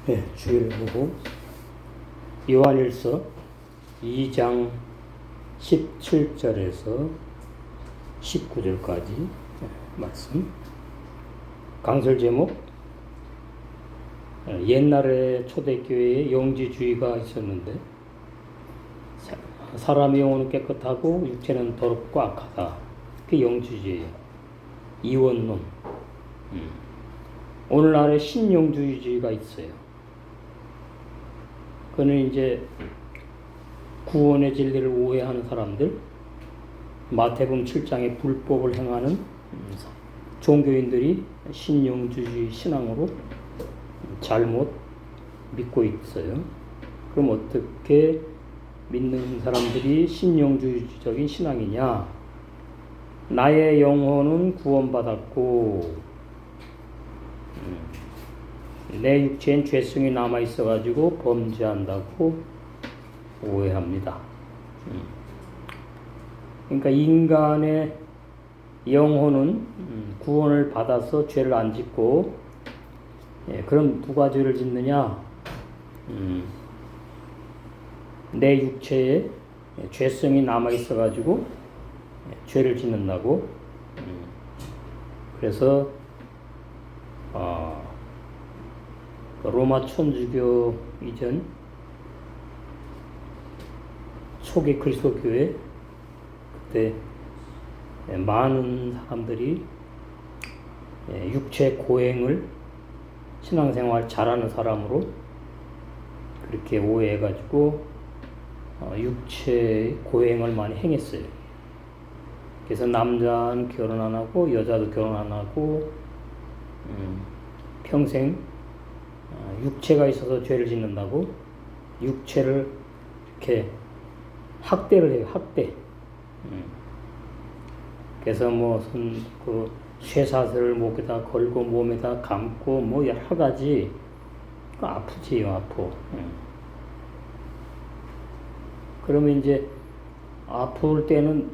네, 주의를 보고 요한일서 2장 17절에서 19절까지 말씀. 강설 제목: 옛날에 초대교회에 영지주의가 있었는데 사람의 영혼은 깨끗하고 육체는 더럽고 악하다. 그게 영지주의예요. 이원론. 오늘날에 신영주의주의가 있어요. 그는 이제 구원의 진리를 오해하는 사람들, 마태복음 7장의 불법을 행하는 종교인들이 신영주의주의 신앙으로 잘못 믿고 있어요. 그럼 어떻게 믿는 사람들이 신영주의적인 신앙이냐? 나의 영혼은 구원받았고 내 육체엔 죄성이 남아있어가지고 범죄한다고 오해합니다. 그러니까 인간의 영혼은 구원을 받아서 죄를 안 짓고, 그럼 누가 죄를 짓느냐? 내 육체에 죄성이 남아있어가지고 죄를 짓는다고. 그래서 로마 천주교 이전 초기 그리스도 교회, 그때 많은 사람들이 육체 고행을 신앙생활 잘하는 사람으로 그렇게 오해해가지고 육체 고행을 많이 행했어요. 그래서 남자는 결혼 안 하고 여자도 결혼 안 하고 평생 육체가 있어서 죄를 짓는다고 육체를 이렇게 학대를 해요. 학대. 그래서 그 쇠사슬을 목에다 걸고 몸에다 감고 뭐 여러 가지. 아프지요, 아프. 그러면 이제 아플 때는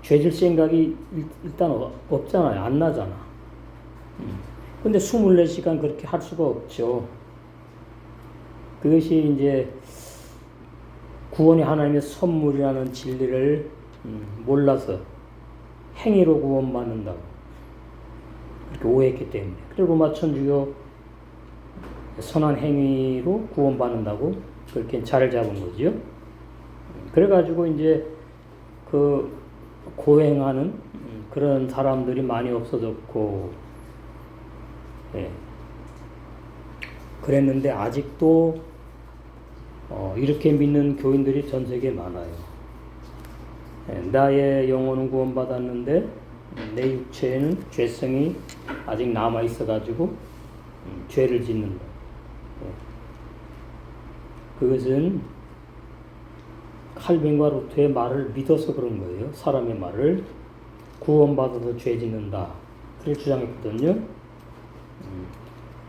죄질 생각이 일단 없잖아요. 안 나잖아. 근데 24시간 그렇게 할 수가 없죠. 그것이 이제 구원이 하나님의 선물이라는 진리를 몰라서 행위로 구원받는다고 그렇게 오해했기 때문에. 그리고 로마 천주교 선한 행위로 구원받는다고 그렇게 자를 잡은 거죠. 그래가지고 이제 그 고행하는 그런 사람들이 많이 없어졌고, 그랬는데 아직도 이렇게 믿는 교인들이 전 세계에 많아요. 나의 영혼은 구원받았는데 내 육체에는 죄성이 아직 남아 있어가지고 죄를 짓는다. 그것은 칼빈과 루터의 말을 믿어서 그런 거예요. 사람의 말을. 구원받아서 죄 짓는다. 그렇게 주장했거든요.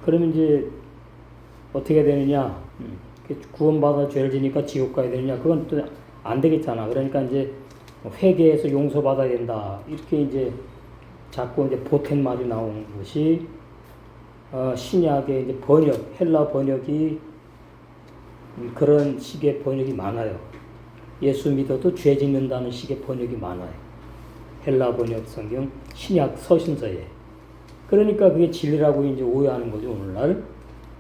그러면 이제 어떻게 되느냐? 구원받아 죄를 지니까 지옥 가야 되느냐? 그건 또 안 되겠잖아. 그러니까 이제 회개해서 용서받아야 된다. 이렇게 이제 자꾸 이제 보탠 말이 나오는 것이 신약의 이제 번역, 헬라 번역이 그런 식의 번역이 많아요. 예수 믿어도 죄 짓는다는 식의 번역이 많아요. 헬라 번역 성경, 신약 서신서에. 그러니까 그게 진리라고 이제 오해하는 거죠, 오늘날.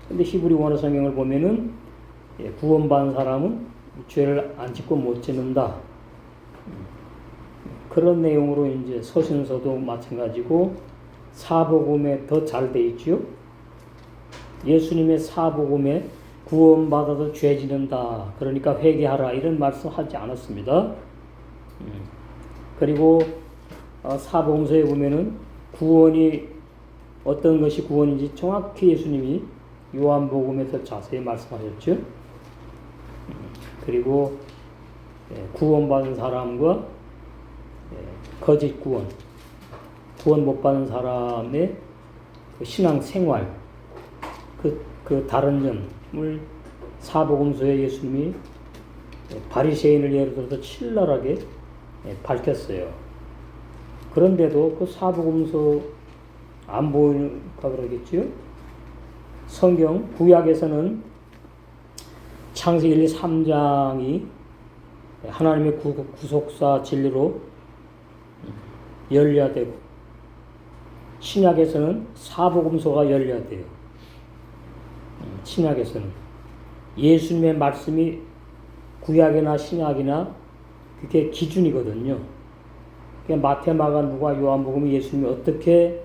근데 히브리 원어 성경을 보면은 구원받은 사람은 죄를 안 짓고 못 짓는다. 그런 내용으로 이제 서신서도 마찬가지고 사복음에 더 잘 돼 있죠. 예수님의 사복음에 구원받아서 죄 짓는다. 그러니까 회개하라. 이런 말씀 하지 않았습니다. 그리고 사복음서에 보면은 구원이 어떤 것이 구원인지 정확히 예수님이 요한복음에서 자세히 말씀하셨죠. 그리고 구원받은 사람과 거짓 구원 못 받은 사람의 그 신앙 생활, 그 다른 점을 사복음서에 예수님이 바리새인을 예를 들어서 친절하게 밝혔어요. 그런데도 그 사복음서 안 보일까 그러겠지요? 성경 구약에서는 창세기 1, 3장이 하나님의 구속사 진리로 열려야 되고, 신약에서는 사복음서가 열려야 돼요. 신약에서는 예수님의 말씀이 구약이나 신약이나 그게 기준이거든요. 그러니까 마태, 마가, 누가, 요한복음이 예수님이 어떻게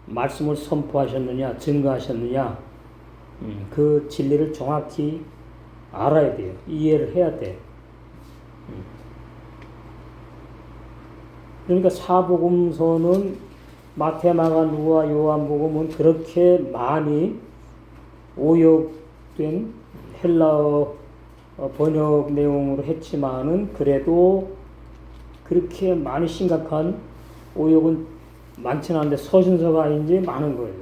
말씀을 선포하셨느냐, 증거하셨느냐, 그 진리를 정확히 알아야 돼요. 이해를 해야 돼. 그러니까 사복음서는 마태, 마가, 누가, 요한복음은 그렇게 많이 오역된 헬라어 번역 내용으로 했지만은 그래도 그렇게 많이 심각한 오역은 많지는 않은데 서신서가 이제 많은 거예요.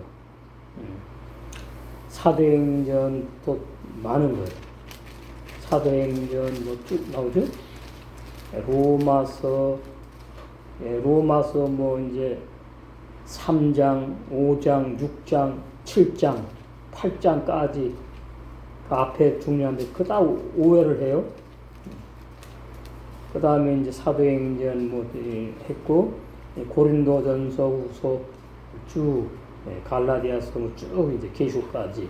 사도행전도 많은 거예요. 사도행전 뭐 쭉 나오죠? 로마서 뭐 이제 3장, 5장, 6장, 7장, 8장까지 그 앞에 중요한데 그 다 오해를 해요. 그 다음에 이제 사도행전 뭐 했고 고린도전서, 후서 쭉 갈라디아서 뭐 쭉 이제 계시록까지.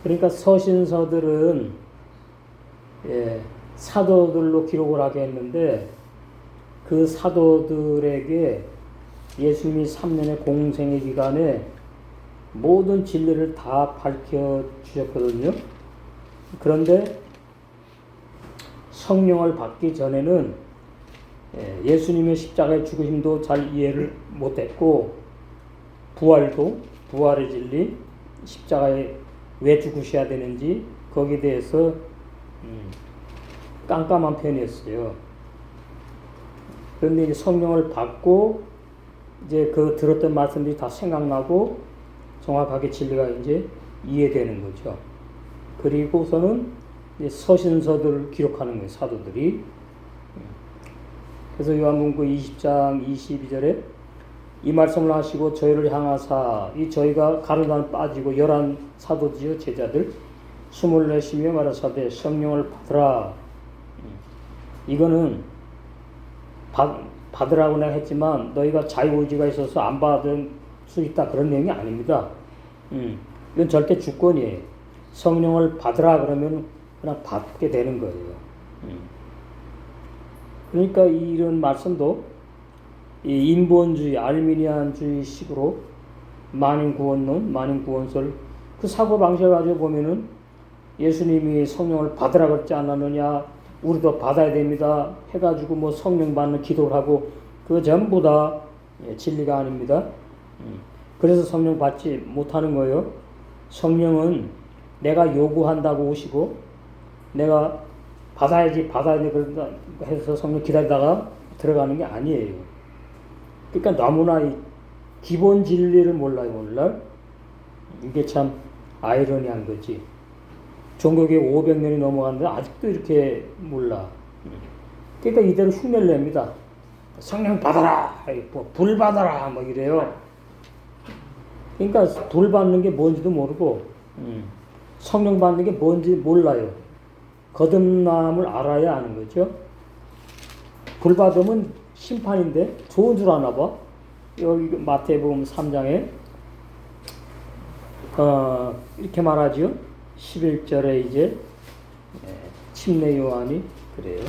그러니까 서신서들은 사도들로 기록을 하게 했는데 그 사도들에게 예수님이 3년의 공생의 기간에 모든 진리를 다 밝혀 주셨거든요. 그런데 성령을 받기 전에는 예수님의 십자가의 죽으심도 잘 이해를 못했고, 부활의 진리, 십자가에 왜 죽으셔야 되는지 거기에 대해서 깜깜한 편이었어요. 그런데 이제 성령을 받고 이제 그 들었던 말씀들이 다 생각나고 정확하게 진리가 이제 이해되는 거죠. 그리고서는 이제 서신서들을 기록하는 거예요, 사도들이. 그래서 요한복음 20장 22절에 이 말씀을 하시고 저희를 향하사, 이 저희가 가르단 빠지고 11 사도지요, 제자들 24시며 말하사대 성령을 받으라. 이거는 받으라고 내가 했지만 너희가 자유의지가 있어서 안 받을 수 있다, 그런 내용이 아닙니다. 이건 절대 주권이에요. 성령을 받으라 그러면 그냥 받게 되는 거예요. 그러니까 이런 말씀도 이 인본주의, 알미니안주의 식으로 만인구원론, 만인구원설 그 사고방식을 가지고 보면은 예수님이 성령을 받으라 그랬지 않았느냐, 우리도 받아야 됩니다 해가지고 뭐 성령 받는 기도를 하고 그거 전부 다 진리가 아닙니다. 그래서 성령 받지 못하는 거예요. 성령은 내가 요구한다고 오시고 내가 받아야지 그런다 해서 성령 기다리다가 들어가는 게 아니에요. 그러니까 너무나 이 기본 진리를 몰라. 이게 참 아이러니한 거지. 종교계 500년이 넘어갔는데 아직도 이렇게 몰라. 그러니까 이대로 흉내를 냅니다. 성령 받아라, 불 받아라, 뭐 이래요. 그러니까 불 받는 게 뭔지도 모르고, 성령 받는 게 뭔지 몰라요. 거듭남을 알아야 아는 거죠. 불 받으면 심판인데 좋은 줄 아나 봐. 여기 마태복음 3장에 이렇게 말하지요. 11절에 이제 침례 요한이 그래요.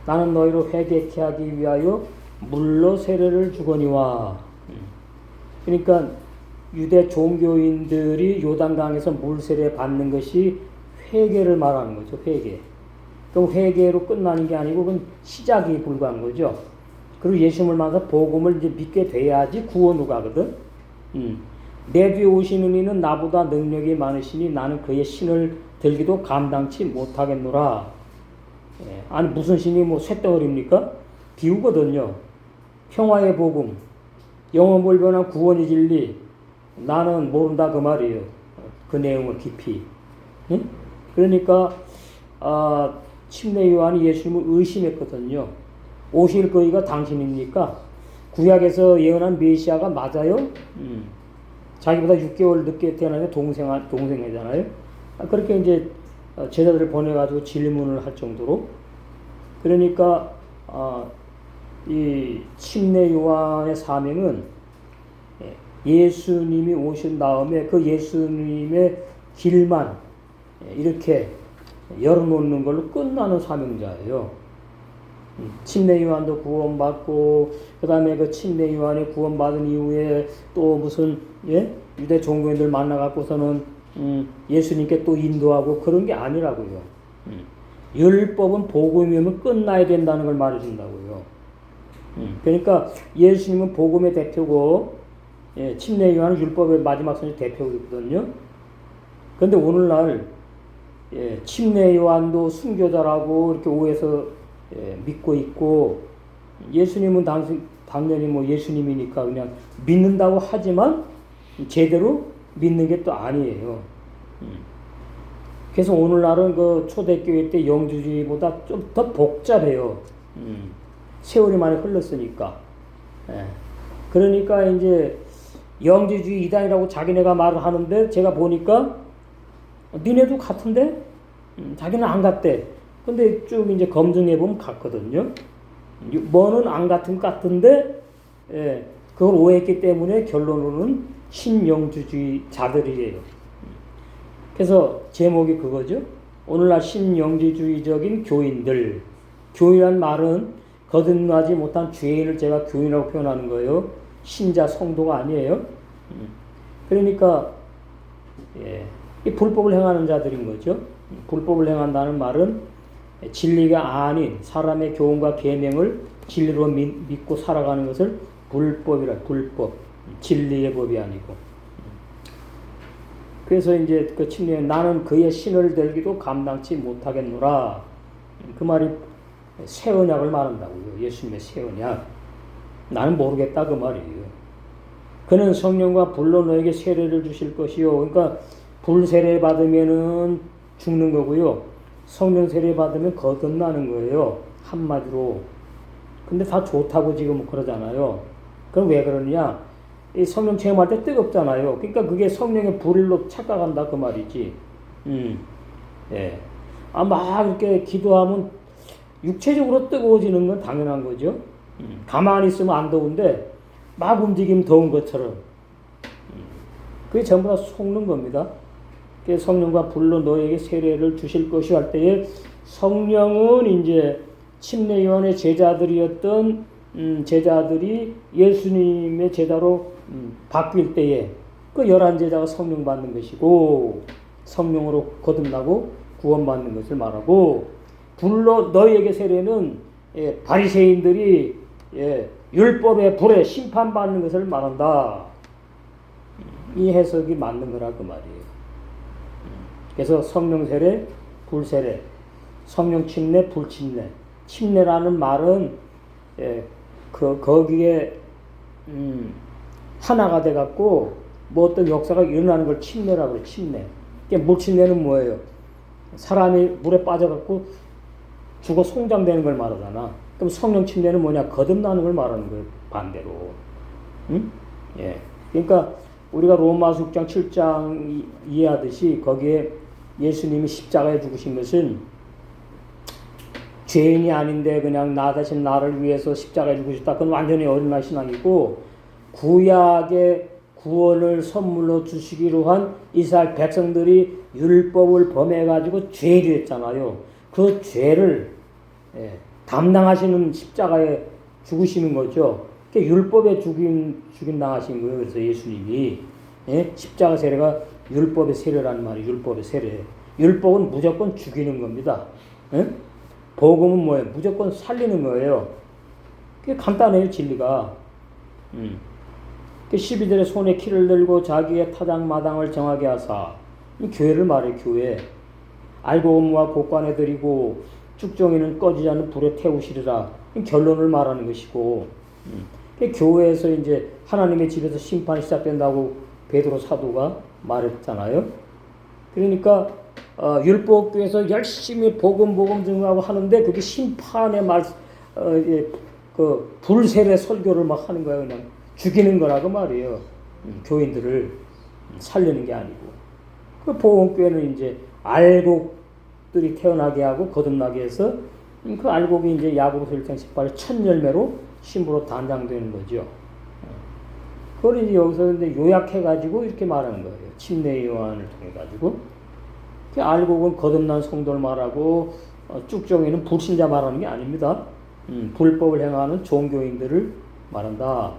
나는 너희로 회개케 하기 위하여 물로 세례를 주거니와. 그러니까 유대 종교인들이 요단강에서 물 세례 받는 것이 회개를 말하는 거죠. 회개. 그럼 회개로 끝나는 게 아니고 그건 시작이 불과한 거죠. 그리고 예수님을 만나서 복음을 이제 믿게 돼야지 구원으로 가거든. 내 뒤에 오시는 이는 나보다 능력이 많으시니 나는 그의 신을 들기도 감당치 못하겠노라. 아니 무슨 신이 뭐 쇳덩어리입니까? 비우거든요. 평화의 복음, 영원불변한 구원의 진리, 나는 모른다 그 말이에요. 그 내용을 깊이. 그러니까 침례 요한이 예수님을 의심했거든요. 오실 거이가 당신입니까? 구약에서 예언한 메시아가 맞아요? 자기보다 6개월 늦게 태어나서 동생이잖아요. 그렇게 이제 제자들을 보내가지고 질문을 할 정도로. 그러니까 이 침례 요한의 사명은 예수님이 오신 다음에 그 예수님의 길만 이렇게 열어놓는 걸로 끝나는 사명자예요. 침례 요한도 구원받고, 그 다음에 그 침례 요한이 구원받은 이후에 또 무슨 유대 종교인들 만나갖고서는 예수님께 또 인도하고 그런 게 아니라고요. 율법은 복음이면 끝나야 된다는 걸 말해준다고요. 그러니까 예수님은 복음의 대표고, 침례 요한은 율법의 마지막 선지 대표거든요. 그런데 오늘날 침례 요한도 순교자라고 이렇게 오해해서 믿고 있고, 예수님은 당연히 뭐 예수님이니까 그냥 믿는다고 하지만 제대로 믿는 게 또 아니에요. 그래서 오늘날은 그 초대교회 때 영주주의보다 좀 더 복잡해요. 세월이 많이 흘렀으니까. 그러니까 이제 영주주의 이단이라고 자기네가 말을 하는데, 제가 보니까 니네도 같은데? 자기는 안 같대. 근데 쭉 이제 검증해보면 같거든요. 뭐는 안 같은 것 같은데, 그걸 오해했기 때문에 결론으로는 신영주주의자들이에요. 그래서 제목이 그거죠. 오늘날 신영주주의적인 교인들. 교인이란 말은 거듭나지 못한 죄인을 제가 교인이라고 표현하는 거예요. 신자, 성도가 아니에요. 그러니까 이 불법을 행하는 자들인 거죠. 불법을 행한다는 말은 진리가 아닌 사람의 교훈과 계명을 진리로 믿고 살아가는 것을 불법이라. 불법, 진리의 법이 아니고. 그래서 이제 그 침례, 나는 그의 신을 들기도 감당치 못하겠노라. 그 말이 새 언약을 말한다고요. 예수님의 새 언약. 나는 모르겠다 그 말이에요. 그는 성령과 불로 너에게 세례를 주실 것이요. 그러니까 불 세례 받으면은 죽는 거고요. 성령 세례 받으면 거듭나는 거예요. 한마디로. 근데 다 좋다고 지금 그러잖아요. 그럼 왜 그러느냐? 이 성령 체험할 때 뜨겁잖아요. 그러니까 그게 성령의 불로 착각한다 그 말이지. 막 이렇게 기도하면 육체적으로 뜨거워지는 건 당연한 거죠. 가만히 있으면 안 더운데 막 움직이면 더운 것처럼. 그게 전부 다 속는 겁니다. 성령과 불로 너에게 세례를 주실 것이 할 때에, 성령은 이제 침례 요한의 제자들이었던 제자들이 예수님의 제자로 바뀔 때에 그 11제자가 성령 받는 것이고, 성령으로 거듭나고 구원받는 것을 말하고, 불로 너희에게 세례는 바리새인들이 율법의 불에 심판받는 것을 말한다. 이 해석이 맞는 거라 그 말이에요. 그래서 성령 세례, 불 세례, 성령 침례, 불 침례. 침례라는 말은 거기에 하나가 돼 갖고 뭐 어떤 역사가 일어나는 걸 침례라고 그래. 침례. 물 침례는 뭐예요? 사람이 물에 빠져 갖고 죽어 송장되는 걸 말하잖아. 그럼 성령 침례는 뭐냐? 거듭나는 걸 말하는 거예요. 반대로. 그러니까 우리가 로마서 6장 7장 이해하듯이 거기에 예수님이 십자가에 죽으신 것은 죄인이 아닌데 그냥 나 대신 나를 위해서 십자가에 죽으셨다. 그건 완전히 어린아이 신앙이고, 구약의 구원을 선물로 주시기로 한 이스라엘 백성들이 율법을 범해가지고 죄를 했잖아요. 그 죄를 담당하시는 십자가에 죽으시는 거죠. 율법에 죽임당하신 거예요. 그래서 예수님이 십자가 세례가 율법의 세례라는 말이 율법의 세례. 율법은 무조건 죽이는 겁니다. 복음은 뭐예요? 무조건 살리는 거예요. 그게 간단해요, 진리가. 12절에 손에 키를 들고 자기의 타작마당을 정하게 하사. 이 교회를 말해, 교회. 알고 음과 곡관에 드리고 쭉정이는 꺼지지 않는 불에 태우시리라. 결론을 말하는 것이고, 교회에서 이제 하나님의 집에서 심판이 시작된다고 베드로 사도가 말했잖아요. 그러니까 율법교에서 열심히 복음 증거하고 하는데 그게 심판의 그 불세례 설교를 막 하는 거야. 그냥 죽이는 거라고 말이에요. 교인들을. 살리는 게 아니고. 그 보건교회는 이제 알곡들이 태어나게 하고 거듭나게 해서 그 알곡이 이제 야고보서 1장 18절 첫 열매로 신부로 단장되는 거죠. 그걸 이제 여기서 근데 요약해가지고 이렇게 말하는 거예요. 침례 요한을 통해가지고. 그 알곡은 거듭난 성도를 말하고 쭉정이는 불신자 말하는 게 아닙니다. 불법을 행하는 종교인들을 말한다.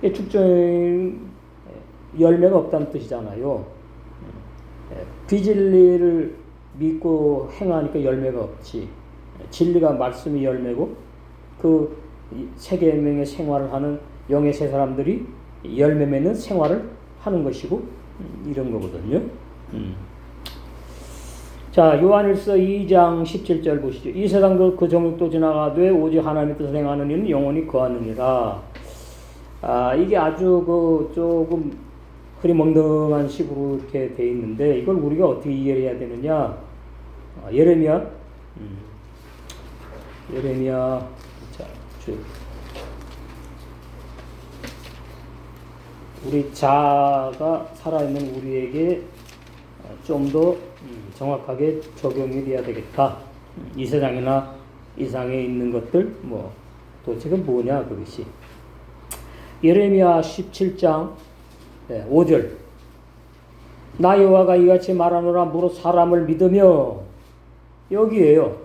쭉정이 열매가 없다는 뜻이잖아요. 비진리를 믿고 행하니까 열매가 없지. 진리가 말씀이 열매고 그 세계명의 생활을 하는 영의 세 사람들이 열매 맺는 생활을 하는 것이고 이런 거거든요. 자, 요한일서 2장 17절 보시죠. 이 세상도 그 정욕도 지나가되 오직 하나님의 뜻을 행하는 이는 영원히 거하느니라. 이게 아주 조금 흐리멍덩한 식으로 이렇게 돼 있는데 이걸 우리가 어떻게 이해해야 되느냐? 예레미야, 자, 우리 자아가 살아있는 우리에게 좀 더 정확하게 적용이 돼야 되겠다. 이 세상이나 이상에 있는 것들 도대체 뭐냐 그것이. 예레미야 17장 5절 나 여호와가 이같이 말하노라 무릇 사람을 믿으며 여기에요.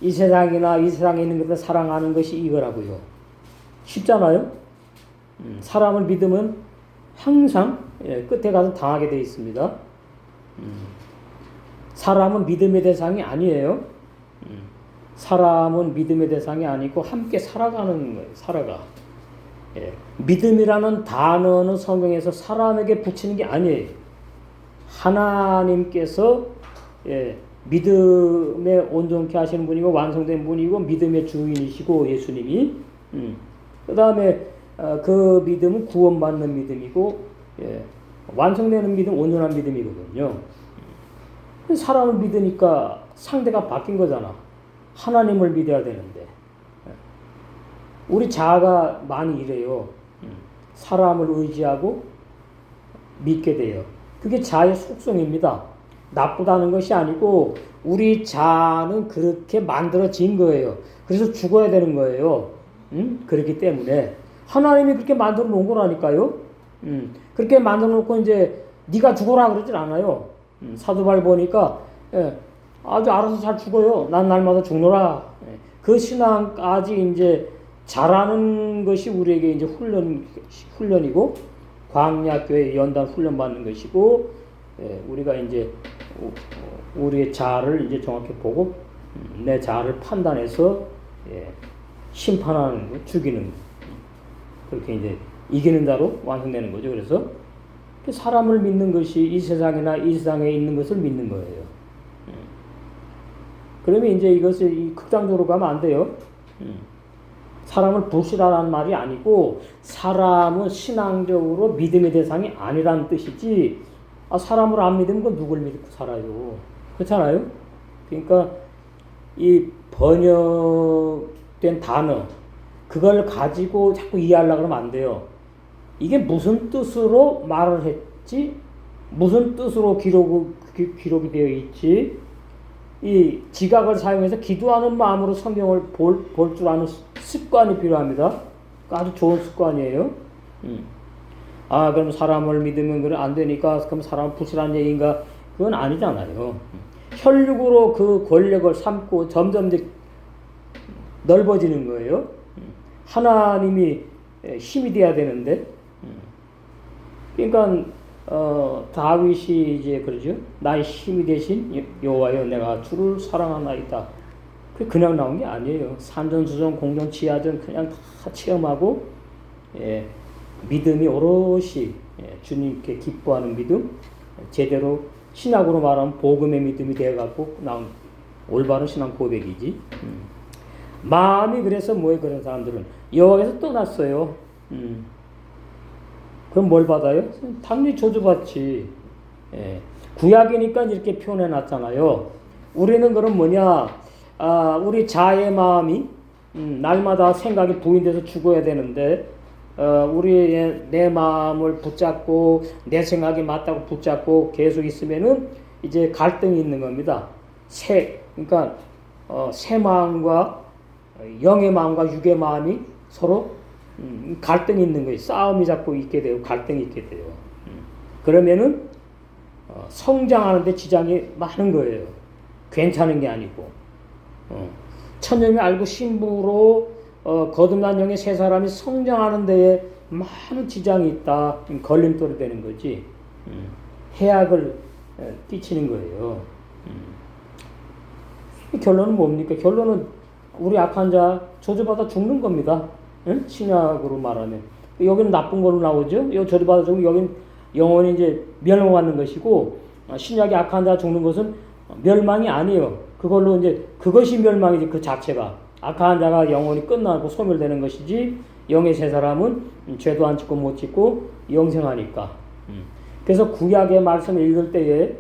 이 세상이나 이 세상에 있는 것을 사랑하는 것이 이거라고요. 쉽잖아요. 사람을 믿으면 항상 끝에 가서 당하게 되어 있습니다. 사람은 믿음의 대상이 아니에요. 사람은 믿음의 대상이 아니고 함께 살아가는 거예요. 살아가. 믿음이라는 단어는 성경에서 사람에게 붙이는 게 아니에요. 하나님께서 믿음에 온전케 하시는 분이고 완성된 분이고 믿음의 주인이시고 예수님이 그 다음에 그 믿음은 구원받는 믿음이고 완성되는 믿음 온전한 믿음이거든요. 사람을 믿으니까 상대가 바뀐 거잖아. 하나님을 믿어야 되는데 우리 자아가 많이 이래요. 사람을 의지하고 믿게 돼요. 그게 자아의 속성입니다. 나쁘다는 것이 아니고 우리 자아는 그렇게 만들어진 거예요. 그래서 죽어야 되는 거예요. 그렇기 때문에 하나님이 그렇게 만들어 놓은 거라니까요. 그렇게 만들어 놓고 이제 네가 죽어라 그러질 않아요. 사도발 보니까 아주 알아서 잘 죽어요. 난 날마다 죽노라. 그 신앙까지 이제 잘하는 것이 우리에게 이제 훈련이고 광야교회 연단 훈련 받는 것이고 우리가 이제 우리의 자아를 이제 정확히 보고 내 자아를 판단해서 심판하는 거, 죽이는 거. 그렇게 이제 이기는 자로 완성되는 거죠. 그래서 사람을 믿는 것이 이 세상이나 이 세상에 있는 것을 믿는 거예요. 그러면 이제 이것을 극단적으로 가면 안 돼요. 사람을 부시라는 말이 아니고 사람은 신앙적으로 믿음의 대상이 아니라는 뜻이지 사람을 안 믿으면 그건 누굴 믿고 살아요. 그렇잖아요. 그러니까 이 번역된 단어 그걸 가지고 자꾸 이해하려고 그러면 안 돼요. 이게 무슨 뜻으로 말을 했지? 무슨 뜻으로 기록이 되어 있지? 이 지각을 사용해서 기도하는 마음으로 성경을 볼 줄 아는 습관이 필요합니다. 아주 좋은 습관이에요. 그럼 사람을 믿으면 그래 안 되니까 그럼 사람을 부시라는 얘기인가? 그건 아니잖아요. 혈육으로 그 권력을 삼고 점점 이제 넓어지는 거예요. 하나님이 힘이 돼야 되는데, 그러니까 다윗이 이제 그러죠. 나의 힘이 되신 여호와여 내가 주를 사랑하나이다. 그냥 나온 게 아니에요. 산전수전, 공전, 지하전 그냥 다 체험하고 믿음이 오롯이 주님께 기뻐하는 믿음, 제대로 신학으로 말하면 복음의 믿음이 되어갖고 나온 올바른 신앙 고백이지. 마음이 그래서 뭐예요? 그런 사람들은 여호와께서 떠났어요. 그럼 뭘 받아요? 당연히 저주받지. 구약이니까 이렇게 표현해 놨잖아요. 우리는 그럼 뭐냐? 우리 자의 마음이 날마다 생각이 부인돼서 죽어야 되는데 우리의 내 마음을 붙잡고 내 생각이 맞다고 붙잡고 계속 있으면은 이제 갈등이 있는 겁니다. 그러니까 새 마음과 영의 마음과 육의 마음이 서로 갈등이 있는 거예요. 싸움이 자꾸 있게 되고 갈등이 있게 돼요. 그러면은 성장하는데 지장이 많은 거예요. 괜찮은 게 아니고. 천년이 알고 신부로 거듭난 영의 세 사람이 성장하는 데에 많은 지장이 있다. 걸림돌이 되는 거지. 해악을 끼치는 거예요. 결론은 뭡니까? 결론은 우리 악한 자 저주받아 죽는 겁니다. 신약으로 말하면. 여기는 나쁜 걸로 나오죠. 여기 저주받아 죽으면 여기는 영원히 이제 멸망하는 것이고, 신약의 악한 자 죽는 것은 멸망이 아니에요. 그걸로 이제 그것이 멸망이지, 그 자체가. 악한 자가 영원히 끝나고 소멸되는 것이지, 영의 세 사람은 죄도 안 짓고 못 짓고 영생하니까. 그래서 구약의 말씀을 읽을 때에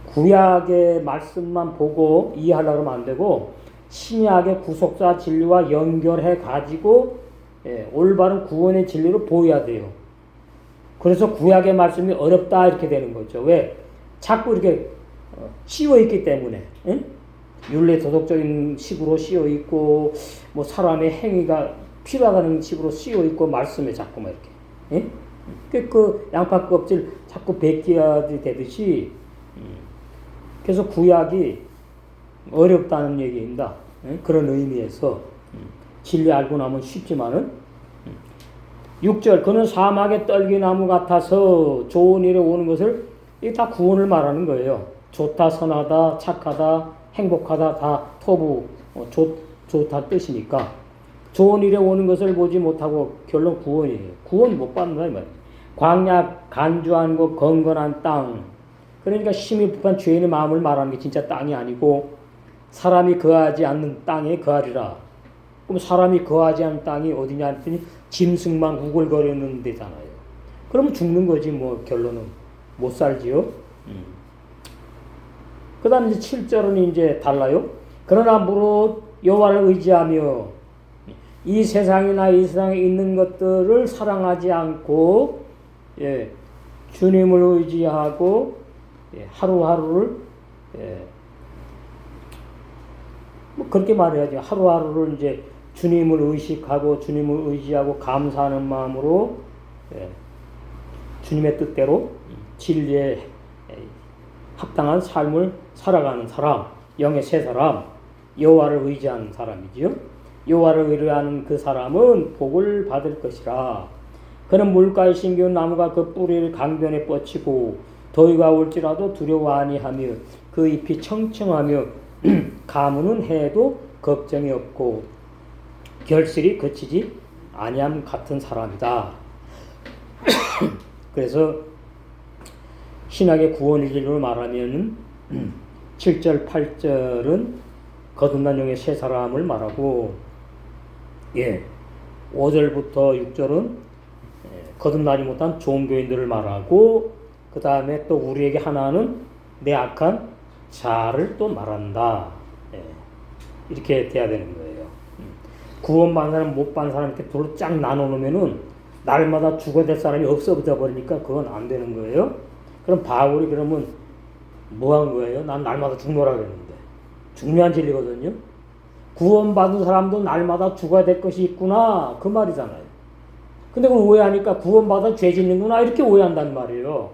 구약의 말씀만 보고 이해하려고 하면 안 되고 신약의 구속사 진리와 연결해 가지고 올바른 구원의 진리로 보여야 돼요. 그래서 구약의 말씀이 어렵다 이렇게 되는 거죠. 왜? 자꾸 이렇게 씌워 있기 때문에. 율례 도덕적인 식으로 씌워 있고 뭐 사람의 행위가 필요하다는 식으로 씌워 있고 말씀에 자꾸만 이렇게. 그 양파 껍질 자꾸 벗겨야 되듯이. 그래서 구약이 어렵다는 얘기입니다. 그런 의미에서 진리 알고 나면 쉽지만은 6절 그는 사막의 떨기나무 같아서 좋은 일에 오는 것을 이게 다 구원을 말하는 거예요. 좋다, 선하다, 착하다, 행복하다 다 토부 좋다 뜻이니까 좋은 일에 오는 것을 보지 못하고 결론 구원이에요. 구원 못 받는다 이 말이에요. 광야 간주한 곳 건건한 땅 그러니까 심히 부한 죄인의 마음을 말하는 게 진짜 땅이 아니고 사람이 거하지 않는 땅에 거하리라. 그럼 사람이 거하지 않는 땅이 어디냐 했더니 짐승만 우글거리는 데잖아요. 그러면 죽는 거지 뭐 결론은 못 살지요. 그 다음에 이제 7절은 이제 달라요. 그러나 무릇 여호와를 의지하며 이 세상이나 이 세상에 있는 것들을 사랑하지 않고 주님을 의지하고 하루하루를 뭐 그렇게 말해야죠. 하루하루를 이제 주님을 의식하고 주님을 의지하고 감사하는 마음으로 주님의 뜻대로 진리에 합당한 삶을 살아가는 사람, 영의 세 사람, 여호와를 의지하는 사람이지요. 여호와를 의뢰하는 그 사람은 복을 받을 것이라. 그는 물가에 심겨온 나무가 그 뿌리를 강변에 뻗치고 더위가 올지라도 두려워 아니하며 그 잎이 청청하며 가무는 해도 걱정이 없고 결실이 그치지 아니함 같은 사람이다. 그래서 신약의 구원의 진리로 말하면 7절 8절은 거듭난 영의 세 사람을 말하고 5절부터 6절은 거듭나지 못한 종교인들을 말하고 그 다음에 또 우리에게 하나는 내 악한 자를 또 말한다. 이렇게 돼야 되는 거예요. 구원받은 사람 못 받은 사람 이렇게 둘로 쫙 나눠놓으면은 날마다 죽어야 될 사람이 없어져 버리니까 그건 안 되는 거예요. 그럼 바울이 그러면 뭐 한 거예요? 난 날마다 죽노라 그랬는데. 중요한 진리거든요. 구원받은 사람도 날마다 죽어야 될 것이 있구나. 그 말이잖아요. 근데 그걸 오해하니까 구원받아 죄 짓는구나. 이렇게 오해한단 말이에요.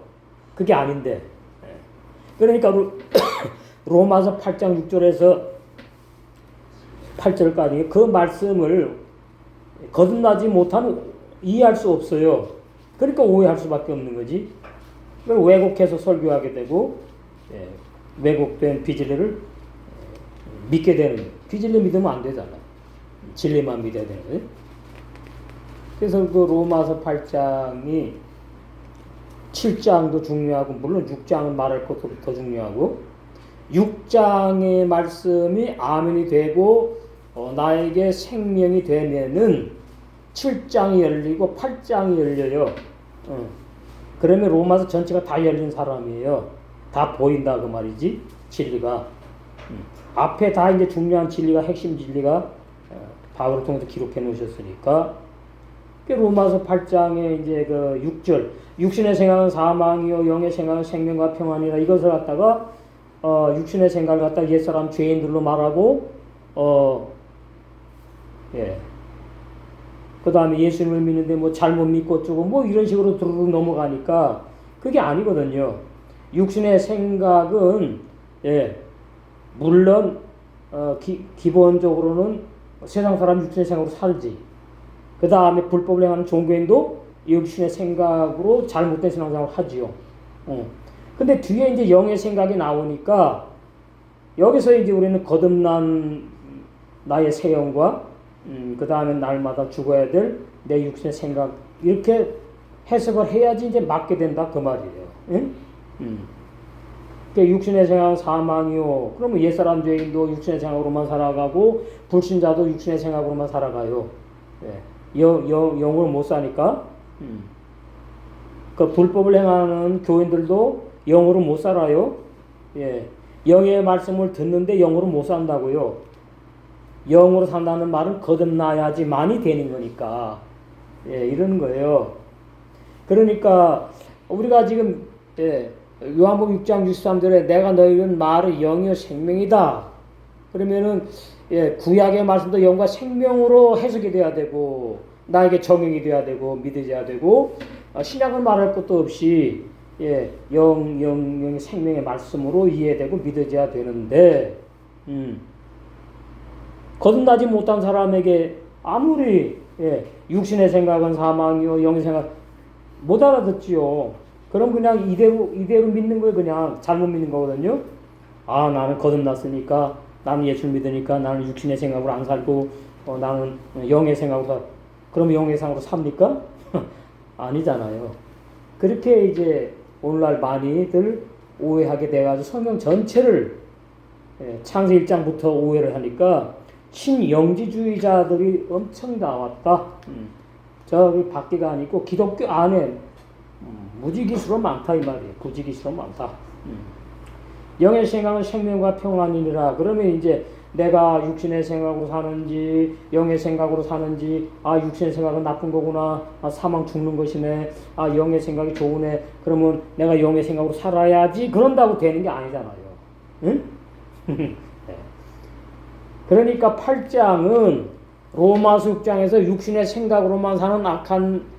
그게 아닌데. 그러니까 로마서 8장 6절에서 8절까지 그 말씀을 거듭나지 못하면 이해할 수 없어요. 그러니까 오해할 수밖에 없는 거지. 그걸 왜곡해서 설교하게 되고 왜곡된 비진리를 믿게 되는 거예요. 비진리 믿으면 안 되잖아. 진리만 믿어야 되는 거예요. 그래서 그 로마서 8장이 7장도 중요하고 물론 6장은 말할 것도 더 중요하고 6장의 말씀이 아멘이 되고 나에게 생명이 되면은 7장이 열리고 8장이 열려요. 그러면 로마서 전체가 다 열린 사람이에요. 다 보인다 그 말이지. 진리가 앞에 다 이제 중요한 진리가 핵심 진리가 바울을 통해서 기록해 놓으셨으니까 로마서 8장에 이제 그 6절 육신의 생각은 사망이요 영의 생각은 생명과 평안이라 이것을 갖다가 육신의 생각을 갖다가 옛사람 죄인들로 말하고 예. 그 다음에 예수님을 믿는데 뭐 잘못 믿고 어쩌고 뭐 이런 식으로 두루룩 넘어가니까 그게 아니거든요. 육신의 생각은 예. 물론 기본적으로는 세상 사람 육신의 생각으로 살지. 그 다음에 불법을 행하는 종교인도 육신의 생각으로 잘못된 신앙생활을 하지요. 근데 뒤에 이제 영의 생각이 나오니까 여기서 이제 우리는 거듭난 나의 새 영과 그 다음에 날마다 죽어야 될 내 육신의 생각 이렇게 해석을 해야지 이제 맞게 된다 그 말이에요. 응? 그러니까 육신의 생각은 사망이요. 그러면 옛사람 죄인도 육신의 생각으로만 살아가고 불신자도 육신의 생각으로만 살아가요. 예. 영으로 못 사니까. 그 불법을 행하는 교인들도 영으로 못 살아요. 예. 영의 말씀을 듣는데 영으로 못 산다고요. 영으로 산다는 말은 거듭나야지만이 되는 거니까. 예, 이러는 거예요. 그러니까 우리가 지금 요한복음 6장 63절에 내가 너희는 말의 영이요 생명이다. 그러면은 구약의 말씀도 영과 생명으로 해석이 돼야 되고 나에게 적용이 돼야 되고 믿어져야 되고 신약은 말할 것도 없이 영의 생명의 말씀으로 이해되고 믿어져야 되는데 거듭나지 못한 사람에게 아무리 육신의 생각은 사망이요 영의 생각 못 알아듣지요. 그럼 그냥 이대로 믿는 거예요. 그냥 잘못 믿는 거거든요. 아 나는 거듭났으니까 나는 예수를 믿으니까 나는 육신의 생각으로 안 살고 나는 영의 생각으로 살. 그럼 영의 생각으로 삽니까? 아니잖아요. 그렇게 이제 오늘날 많이들 오해하게 돼가지고 성경 전체를 창세 1장부터 오해를 하니까 신영지주의자들이 엄청 나왔다. 저기 밖에가 아니고 기독교 안에 무지기수로 많다 이 말이에요. 무지기수로 많다. 영의 생각은 생명과 평안이니라. 그러면 이제 내가 육신의 생각으로 사는지 영의 생각으로 사는지 육신의 생각은 나쁜 거구나. 사망 죽는 것이네. 영의 생각이 좋으네. 그러면 내가 영의 생각으로 살아야지. 그런다고 되는 게 아니잖아요. 응? 그러니까 8장은 로마서 6장에서 육신의 생각으로만 사는 악한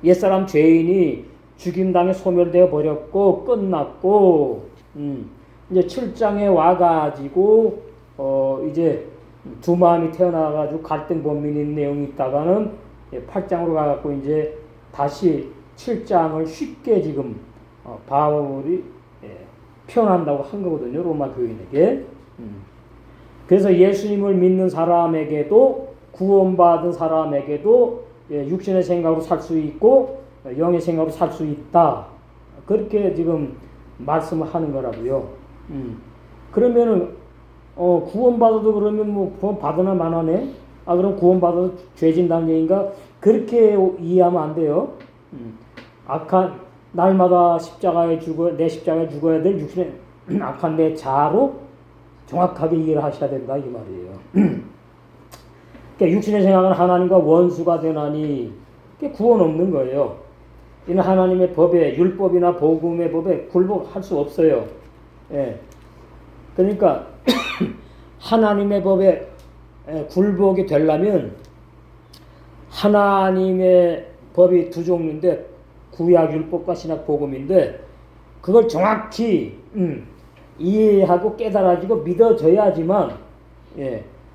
옛사람 죄인이 죽임당해 소멸되어 버렸고 끝났고 이제 7장에 와가지고 이제 두 마음이 태어나가지고 갈등 범민인 내용이 있다가는 8장으로 가갖고 이제 다시 7장을 쉽게 지금 바울이 표현한다고 한 거거든요. 로마 교인에게. 그래서 예수님을 믿는 사람에게도 구원받은 사람에게도 육신의 생각으로 살 수 있고 영의 생각으로 살 수 있다. 그렇게 지금 말씀을 하는 거라고요. 그러면은 구원받아도 그러면 뭐 구원받으나 마나네. 그럼 구원받아도 죄진다는 얘기인가? 그렇게 이해하면 안 돼요. 악한 날마다 내 십자가에 죽어야 될 육신의 악한 내 자아로 정확하게 이해를 하셔야 된다 이 말이에요. 그러니까 육신의 생각은 하나님과 원수가 되나니 구원 없는 거예요. 이는 하나님의 법에 율법이나 복음의 법에 굴복할 수 없어요. 그러니까 하나님의 법에 굴복이 되려면 하나님의 법이 두 종류인데 구약 율법과 신약 복음인데 그걸 정확히 이해하고 깨달아지고 믿어져야지만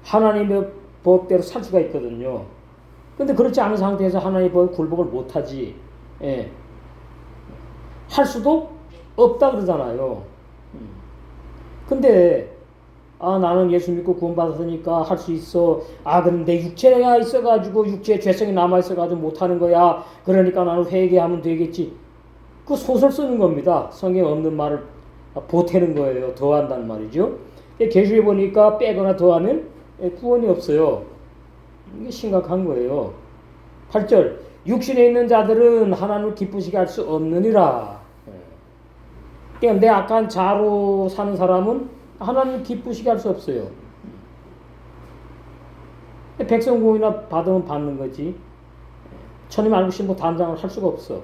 하나님의 법대로 살 수가 있거든요. 근데 그렇지 않은 상태에서 하나님의 법에 굴복을 못하지. 할 수도 없다 그러잖아요. 근데 나는 예수 믿고 구원받았으니까 할 수 있어. 그런데 육체가 있어가지고 육체의 죄성이 남아있어가지고 못하는 거야. 그러니까 나는 회개하면 되겠지. 그 소설 쓰는 겁니다. 성경에 없는 말을 보태는 거예요. 더한다는 말이죠. 계시에 보니까 빼거나 더하면 구원이 없어요. 이게 심각한 거예요. 8절 육신에 있는 자들은 하나님을 기쁘시게 할 수 없느니라. 그러니까 내 악한 자로 사는 사람은 하나님을 기쁘시게 할 수 없어요. 백성 구원이나 받으면 받는 거지. 천임 알고 신부 단장을 할 수가 없어.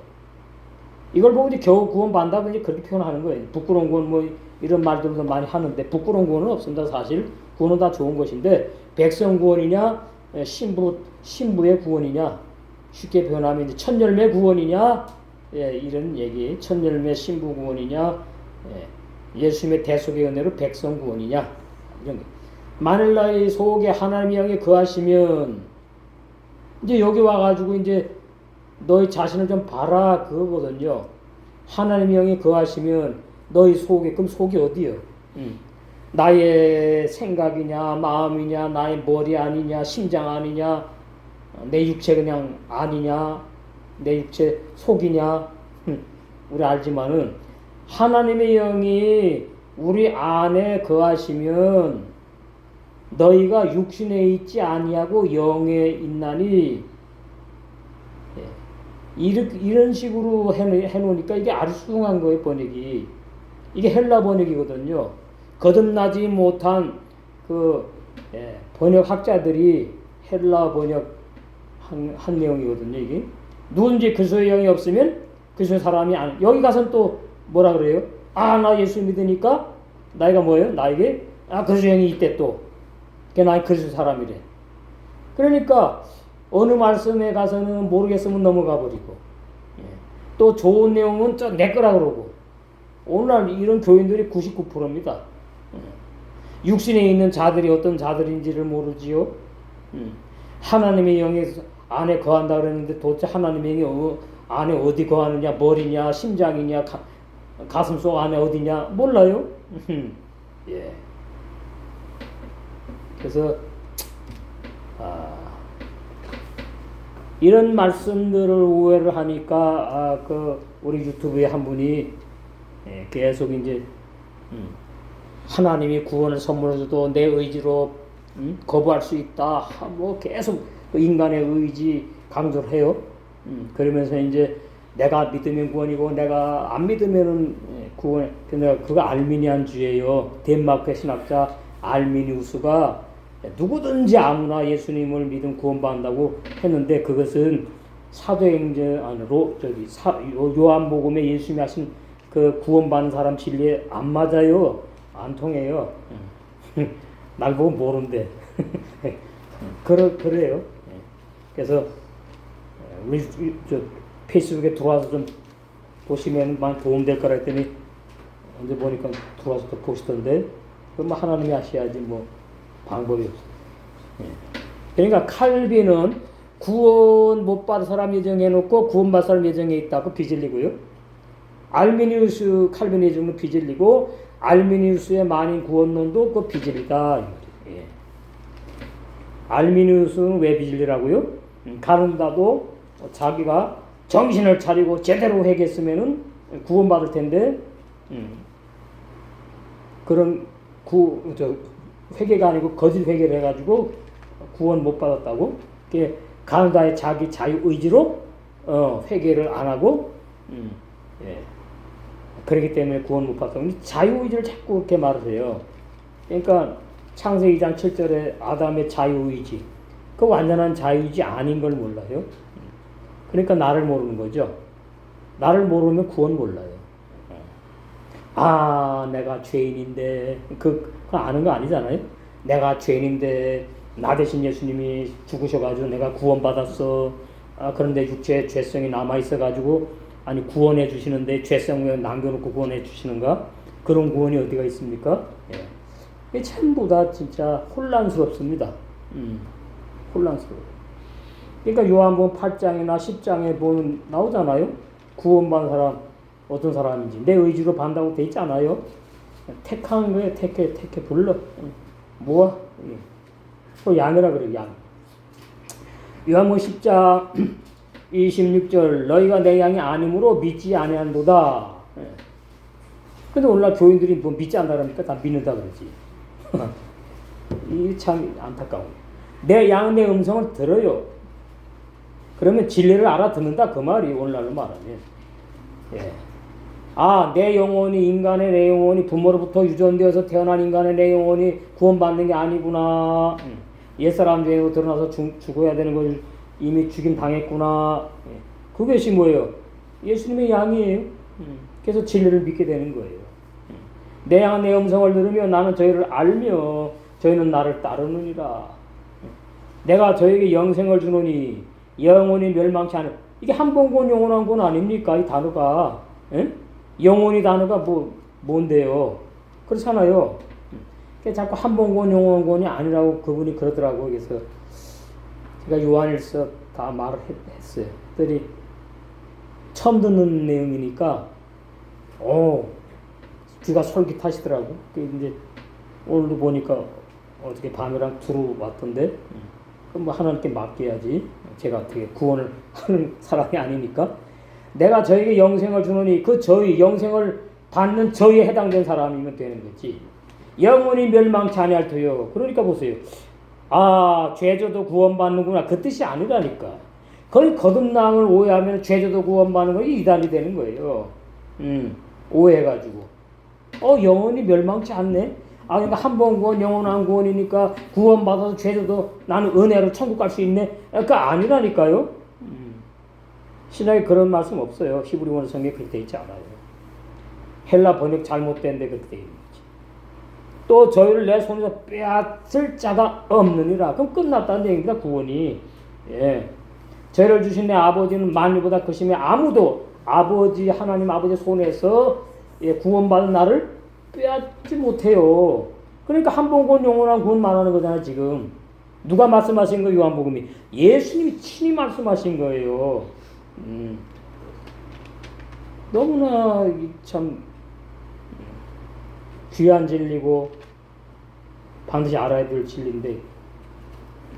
이걸 보고 이제 겨우 구원 받는다고 이제 그렇게 표현하는 거예요. 부끄러운 구원 뭐 이런 말들도 많이 하는데 부끄러운 구원은 없습니다. 사실 구원은 다 좋은 것인데 백성 구원이냐 신부의 구원이냐 쉽게 표현하면 이제 천열매 구원이냐 이런 얘기. 천열매 신부 구원이냐 예수님의 대속의 은혜로 백성 구원이냐 이런 게. 만일 너희 속에 하나님의 영이 거하시면 이제 여기 와가지고 이제 너희 자신을 좀 봐라 그거거든요. 하나님의 영이 거하시면 너희 속에 그럼 속이 어디요? 나의 생각이냐 마음이냐 나의 머리 아니냐 심장 아니냐 내 육체 그냥 아니냐 내 육체 속이냐 우리 알지만은 하나님의 영이 우리 안에 거하시면 너희가 육신에 있지 아니하고 영에 있나니 이런 식으로 해놓으니까 이게 아주 숭한 거예요. 번역이 이게 헬라 번역이거든요. 거듭나지 못한 그 번역학자들이 헬라 번역 한 내용이거든요. 이게 누군지 그리스도의 영이 없으면 그리스도 사람이 아니. 여기 가서는 또 뭐라 그래요? 나 예수 믿으니까 나이가 뭐예요? 나에게 그리스도의 영이 있대 또. 그게 나의 그리스도 사람이래. 그러니까 어느 말씀에 가서는 모르겠으면 넘어가 버리고 또 좋은 내용은 내 거라 그러고 오늘날 이런 교인들이 99%입니다. 육신에 있는 자들이 어떤 자들인지를 모르지요. 하나님의 영이 안에 거한다 그랬는데 도대체 하나님의 영이 안에 어디 거하느냐 머리냐 심장이냐 가슴 속 안에 어디냐 몰라요. 예. 그래서 이런 말씀들을 오해를 하니까 우리 유튜브에 한 분이 계속 이제 하나님이 구원을 선물해줘도 내 의지로 거부할 수 있다. 뭐 계속 인간의 의지 강조를 해요. 그러면서 이제 내가 믿으면 구원이고 내가 안 믿으면은 구원. 근데 그거 알미니안주의예요. 덴마크의 신학자 알미니우스가 누구든지 아무나 예수님을 믿으면 구원받는다고 했는데 그것은 사도행전 안으로 요한복음에 예수님이 하신 그 구원받는 사람 진리에 안 맞아요. 안 통해요. 날 보고 모른대. 그래요. 그래서 우리 페이스북에 들어와서 좀 보시면 많이 도움될 거라 했더니 언제 보니까 들어와서 또 보시던데 그럼 뭐 하나님이 하셔야지 뭐 방법이 없어. 그러니까 칼빈은 구원 못 받은 사람 예정해 놓고 구원 받은 사람 예정해 있다고 비질리고요. 알미니우스 칼빈이즘은 비질리고 알미니우스의 만인 구원론도 그 비질리다. 알미니우스는 왜 비질리라고요? 가늠다도 자기가 정신을 차리고 제대로 회개했으면은 구원받을 텐데 그런 회개가 아니고 거짓 회개를 해가지고 구원 못 받았다고. 가늠다의 자기 자유 의지로 회개를 안 하고 그렇기 때문에 구원 못 받았다고. 자유 의지를 자꾸 그렇게 말을 해요. 그러니까 창세기 2장 7절에 아담의 자유 의지, 그 완전한 자유 의지 아닌 걸 몰라요. 그러니까 나를 모르는 거죠. 나를 모르면 구원 몰라요. 내가 죄인인데 그거 아는 거 아니잖아요. 내가 죄인인데 나 대신 예수님이 죽으셔가지고 내가 구원받았어. 그런데 육체에 죄성이 남아있어가지고 구원해 주시는데 죄성을 남겨놓고 구원해 주시는가? 그런 구원이 어디가 있습니까? 이게 전부 다 진짜 혼란스럽습니다. 혼란스러워. 그러니까 요한복음 8장이나 10장에 보면 나오잖아요. 구원받은 사람 어떤 사람인지 내 의지로 받는다고 돼 있잖아요. 택한 거에 택해 불러. 뭐야? 또 양이라 그래요. 양. 요한복음 10장 26절 너희가 내 양이 아니므로 믿지 아니한도다. 근데 오늘날 교인들이 뭐 믿지 않는다 그러니까 다 믿는다 그러지. 이 참 안타까워. 내 양 내 음성을 들어요. 그러면 진리를 알아듣는다 그 말이 오늘날로 말하면. 내 영혼이 인간의 내 영혼이 부모로부터 유전되어서 태어난 인간의 내 영혼이 구원받는 게 아니구나. 옛사람 중에 드러나서 죽어야 되는 걸 이미 죽임 당했구나. 그것이 뭐예요? 예수님의 양이에요. 그래서 진리를 믿게 되는 거예요. 내 양은 내 음성을 들으며 나는 저희를 알며 저희는 나를 따르느니라. 내가 저에게 영생을 주노니 영원히 멸망치 않을. 이게 한번권 영원한 건 아닙니까? 이 단어가. 영원히 단어가 뭔데요? 그렇잖아요. 자꾸 한번권 영원한 권이 아니라고 그분이 그러더라고요. 그래서 제가 요한일서 다 말을 했어요. 그랬더니 처음 듣는 내용이니까 귀가 솔깃하시더라고. 이제 오늘도 보니까 어떻게 밤이랑 들어왔던데 그럼 뭐 하나님께 맡겨야지. 제가 어떻게 구원을 하는 사람이 아니니까. 내가 저에게 영생을 주노니 그 저희 영생을 받는 저희에 해당된 사람이면 되는 거지. 영원히 멸망치 아니할 터요. 그러니까 보세요. 아, 죄져도 구원받는구나. 그 뜻이 아니라니까. 거의 거듭남을 오해하면 죄져도 구원받는 거 이단이 되는 거예요. 오해해가지고. 영원히 멸망치 않네. 아, 그러니까 한 번 구원, 영원한 구원이니까 구원받아서 죄져도 나는 은혜로 천국 갈 수 있네. 그거 아니라니까요. 신학에 그런 말씀 없어요. 히브리원 성경에 그렇게 돼 있지 않아요. 헬라 번역 잘못된데 그렇게 돼 있는 거지. 또 저희를 내 손에서 빼앗을 자가 없느니라. 그럼 끝났다는 얘기입니다. 구원이. 예. 저희를 주신 내 아버지는 만유보다 크시며 아무도 아버지 하나님 아버지 손에서 구원받은 나를 빼앗지 못해요. 그러니까 한 번 구원 영원한 구원 말하는 거잖아요. 지금 누가 말씀하신 거예요? 요한복음이 예수님이 친히 말씀하신 거예요. 너무나 참 귀한 진리고 반드시 알아야 될 진리인데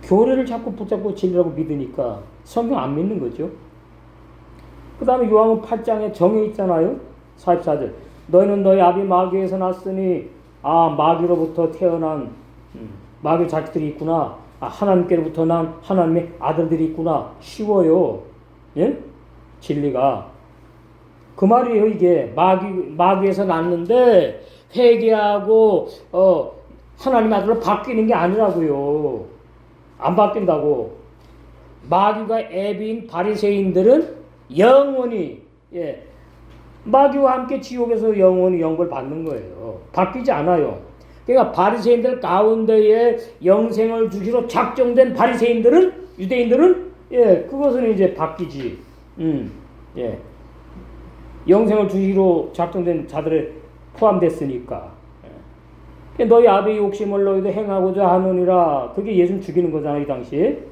교리를 자꾸 붙잡고 진리라고 믿으니까 성경 안 믿는 거죠. 그 다음에 요한복음 8장에 정해 있잖아요. 44절 너희는 너희 아비 마귀에서 났으니 마귀로부터 태어난 마귀 자식들이 있구나. 하나님께로부터 난 하나님의 아들들이 있구나. 쉬워요. 예? 진리가 그 말이에요. 이게 마귀에서 났는데 회개하고 하나님의 아들로 바뀌는 게 아니라고요. 안 바뀐다고. 마귀가 애비인 바리새인들은 영원히 마귀와 함께 지옥에서 영원히 영벌 받는 거예요. 바뀌지 않아요. 그러니까 바리새인들 가운데에 영생을 주기로 작정된 바리새인들은 유대인들은 그것은 이제 바뀌지. 영생을 주기로 작정된 자들에 포함됐으니까. 너희 아비의 욕심을 너희도 행하고자 하느니라. 그게 예수님 죽이는 거잖아요. 이 당시에.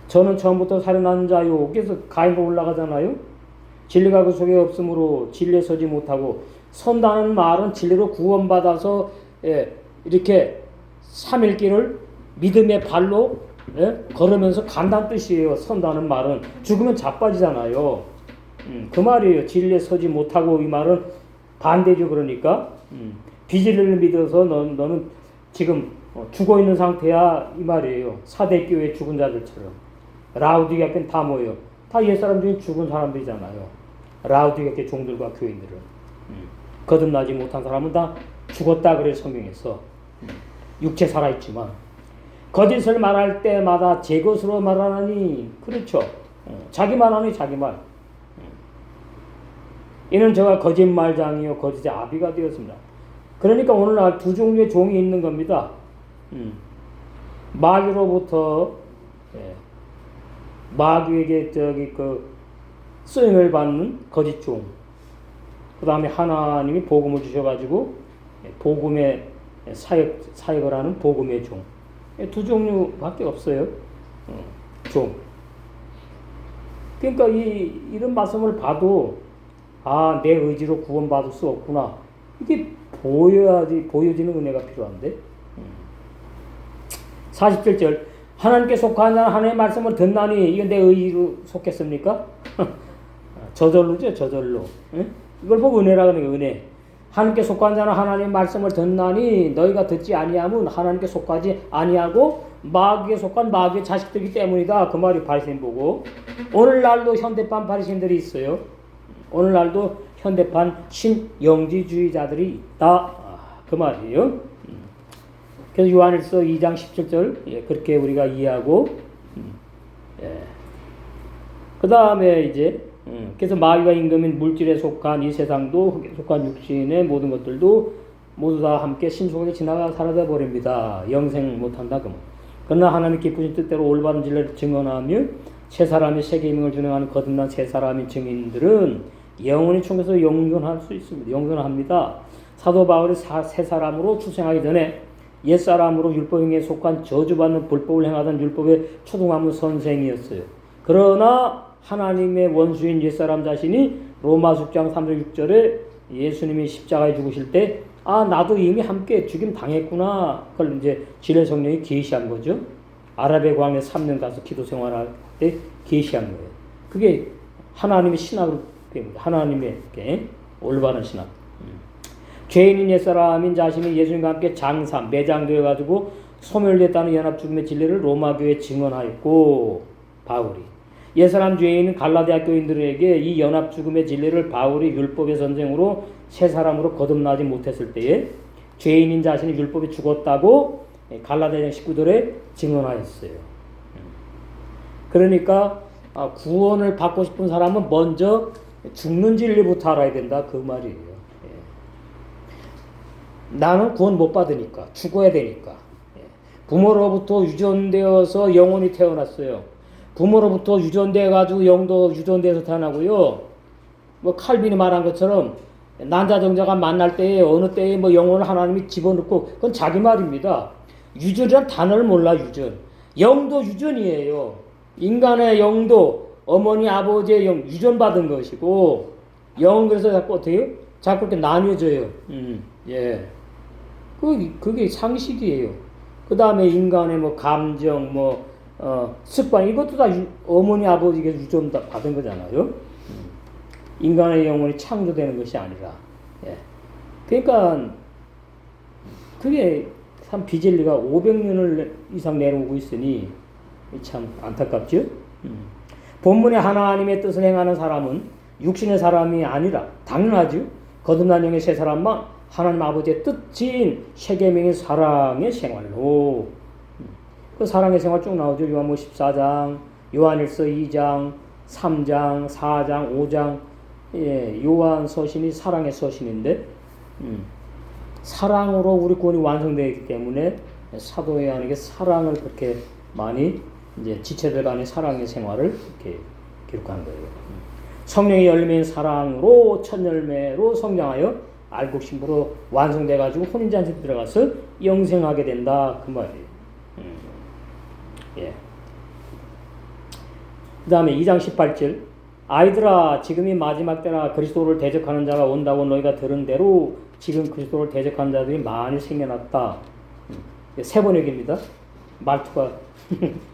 저는 처음부터 살인한 자요. 그래서 가인과 올라가잖아요. 진리가 그 속에 없으므로 진리에 서지 못하고 선다는 말은 진리로 구원받아서 이렇게 3일길을 믿음의 발로 걸으면서 간다는 뜻이에요. 선다는 말은 죽으면 자빠지잖아요. 그 말이에요. 진리에 서지 못하고 이 말은 반대죠. 그러니까 비진리를 믿어서 너는 지금 죽어 있는 상태야 이 말이에요. 사대교회 죽은 자들처럼. 라우디게아 교회는 다 뭐예요? 다 옛사람 중에 죽은 사람들이잖아요. 라우디게아 교회 종들과 교인들은. 거듭나지 못한 사람은 다 죽었다 그래요. 성경에서. 육체 살아있지만 거짓을 말할 때마다 제 것으로 말하나니 그렇죠. 자기 말하니 자기 말. 이는 저가 거짓말장이요 거짓의 아비가 되었습니다. 그러니까 오늘날 두 종류의 종이 있는 겁니다. 마귀로부터 마귀에게 쓰임을 받는 거짓 종. 그 다음에 하나님이 복음을 주셔가지고 복음의 사역을 하는 복음의 종. 두 종류밖에 없어요. 종. 그러니까 이런 말씀을 봐도 내 의지로 구원받을 수 없구나. 이게 보여지는 은혜가 필요한데. 47절 하나님께 속한 자는 하나님의 말씀을 듣나니 이건 내 의지로 속했습니까? 저절로죠. 저절로. 이걸 보고 은혜라 그러는 거예요. 은혜. 하나님께 속한 자는 하나님의 말씀을 듣나니 너희가 듣지 아니하면 하나님께 속하지 아니하고 마귀에 속한 마귀의 자식들이기 때문이다. 그 말이 바리새인 보고 오늘날도 현대판 바리새인들이 있어요. 오늘날도 현대판 신영지주의자들이 있다. 그 말이에요. 그래서 요한일서 2장 17절 예, 그렇게 우리가 이해하고 예. 그 다음에 이제 그래서 마귀와 임금인 물질에 속한 이 세상도 속한 육신의 모든 것들도 모두 다 함께 신속하게 지나가 사라져 버립니다. 영생 못한다 그러면. 그러나 하나님 기쁘신 뜻대로 올바른 진리를 증언하며 새 사람의 새 계명을 준행하는 거듭난 새 사람인 증인들은 영원히 총에서 영존할 수 있습니다. 영존합니다. 사도 바울이 새 사람으로 출생하기 전에 옛 사람으로 율법행위에 속한 저주받는 불법을 행하던 율법의 초등학문 선생이었어요. 그러나 하나님의 원수인 옛사람 자신이 로마 6장 3절 6절에 예수님이 십자가에 죽으실 때 나도 이미 함께 죽임 당했구나. 그걸 이제 진리 성령이 계시한 거죠. 아랍의 광야에 3년 가서 기도 생활할 때 계시한 거예요. 그게 하나님의 신학으로 됩니다. 하나님의 올바른 신학. 죄인인 옛사람인 자신이 예수님과 함께 매장되어 가지고 소멸됐다는 연합 죽음의 진리를 로마 교회에 증언하였고 바울이 옛사람 죄인은 갈라디아 교인들에게 이 연합 죽음의 진리를 바울이 율법의 전쟁으로 새 사람으로 거듭나지 못했을 때에 죄인인 자신이 율법에 죽었다고 갈라디아 19절에 증언하였어요. 그러니까 구원을 받고 싶은 사람은 먼저 죽는 진리부터 알아야 된다 그 말이에요. 나는 구원 못 받으니까 죽어야 되니까 부모로부터 유전되어서 영혼이 태어났어요. 부모로부터 유전돼 가지고 영도 유전돼서 태어나고요. 뭐 칼빈이 말한 것처럼 난자정자가 만날 때에 어느 때에 뭐 영혼을 하나님이 집어넣고 그건 자기 말입니다. 유전이란 단어를 몰라. 유전 영도 유전이에요. 인간의 영도 어머니 아버지의 영 유전 받은 것이고 영은 그래서 자꾸 어떻게 자꾸 이렇게 나뉘어져요. 예. 그게 상식이에요. 그 다음에 인간의 뭐 감정, 습관, 이것도 다 어머니, 아버지에게 유전 다 받은 거잖아요. 인간의 영혼이 창조되는 것이 아니라. 예. 그러니까, 그게 참 비진리가 500년을 이상 내려오고 있으니 참 안타깝죠? 본문의 하나님의 뜻을 행하는 사람은 육신의 사람이 아니라, 당연하죠. 거듭난 영의 새 사람만 하나님 아버지의 뜻인 새 계명의 사랑의 생활로 그 사랑의 생활 쭉 나오죠. 요한복음 14장, 요한일서 2장, 3장, 4장, 5장 요한 서신이 사랑의 서신인데 사랑으로 우리 구원이 완성되어 있기 때문에 사도 요한에게 사랑을 그렇게 많이 이제 지체들 간의 사랑의 생활을 이렇게 기록한 거예요. 성령의 열매인 사랑으로 첫 열매로 성장하여 알곡 신부로 완성돼 가지고 혼인잔치에 들어가서 영생하게 된다 그 말이에요. 예. 그 다음에 2장 18절 아이들아 지금이 마지막 때나 그리스도를 대적하는 자가 온다고 너희가 들은 대로 지금 그리스도를 대적하는 자들이 많이 생겨났다. 세 번역입니다. 말투가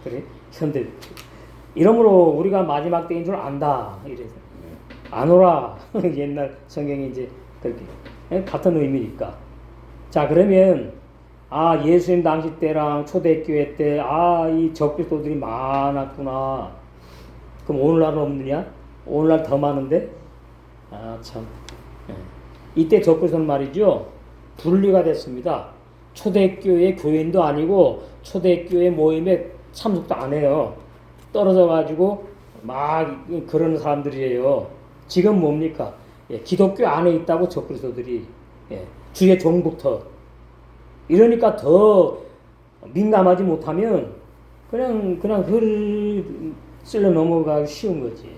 그래 현대 이러므로 우리가 마지막 때인 줄 안다 이래서 아노라 옛날 성경이 이제 그렇게 같은 의미니까. 자 그러면 예수님 당시 때랑 초대교회 때 이 적그리스도들이 많았구나. 그럼 오늘날은 없느냐? 오늘날 더 많은데? 참. 이때 적그리스도는 말이죠. 분리가 됐습니다. 초대교회 교인도 아니고 초대교회 모임에 참석도 안 해요. 떨어져 가지고 막 그러는 사람들이에요. 지금 뭡니까? 기독교 안에 있다고 적그리스도들이 주의 종부터 이러니까 더 민감하지 못하면 그냥 글을 쓸려 넘어가기 쉬운 거지.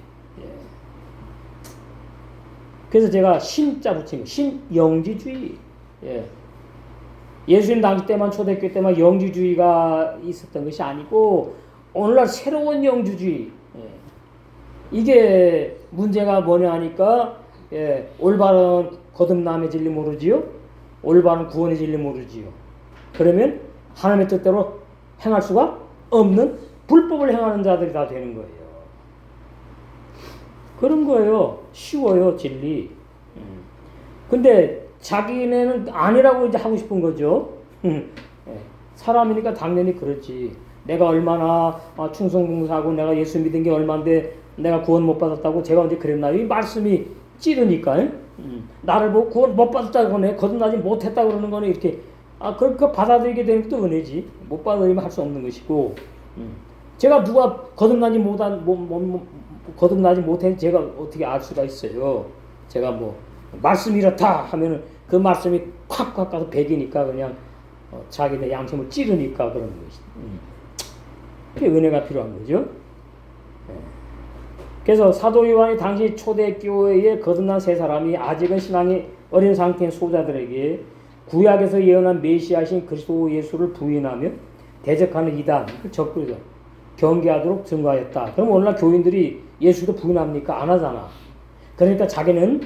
그래서 제가 신자 붙인 거, 신영지주의. 예수님 당시 때만 초대교회 때만 영지주의가 있었던 것이 아니고 오늘날 새로운 영주주의. 이게 문제가 뭐냐 하니까 올바른 거듭남의 진리 모르지요? 올바른 구원의 진리 모르지요? 그러면 하나님의 뜻대로 행할 수가 없는 불법을 행하는 자들이 다 되는 거예요. 그런 거예요. 쉬워요, 진리. 근데 자기네는 아니라고 이제 하고 싶은 거죠. 사람이니까 당연히 그렇지. 내가 얼마나 충성봉사하고 내가 예수 믿은 게 얼만데 내가 구원 못 받았다고 제가 언제 그랬나요? 이 말씀이 찌르니까 나를 보고 구원 못 받았다고 거네 거듭나지 못했다고 그러는 거네 이렇게 그거 받아들이게 되는 것도 은혜지. 못 받아들이면 할 수 없는 것이고. 제가 누가 거듭나지 못했는지 제가 어떻게 알 수가 있어요. 제가 뭐 말씀이 이렇다 하면은 그 말씀이 콱콱 가서 배기니까 그냥 자기네 양심을 찌르니까 그런 것이. 그게 은혜가 필요한 거죠. 그래서 사도 요한이 당시 초대교회에 거듭난 세 사람이 아직은 신앙이 어린 상태인 소자들에게 구약에서 예언한 메시아신 그리스도 예수를 부인하며 대적하는 이단, 적그리스도 경계하도록 증거하였다. 그럼 오늘날 교인들이 예수도 부인합니까? 안 하잖아. 그러니까 자기는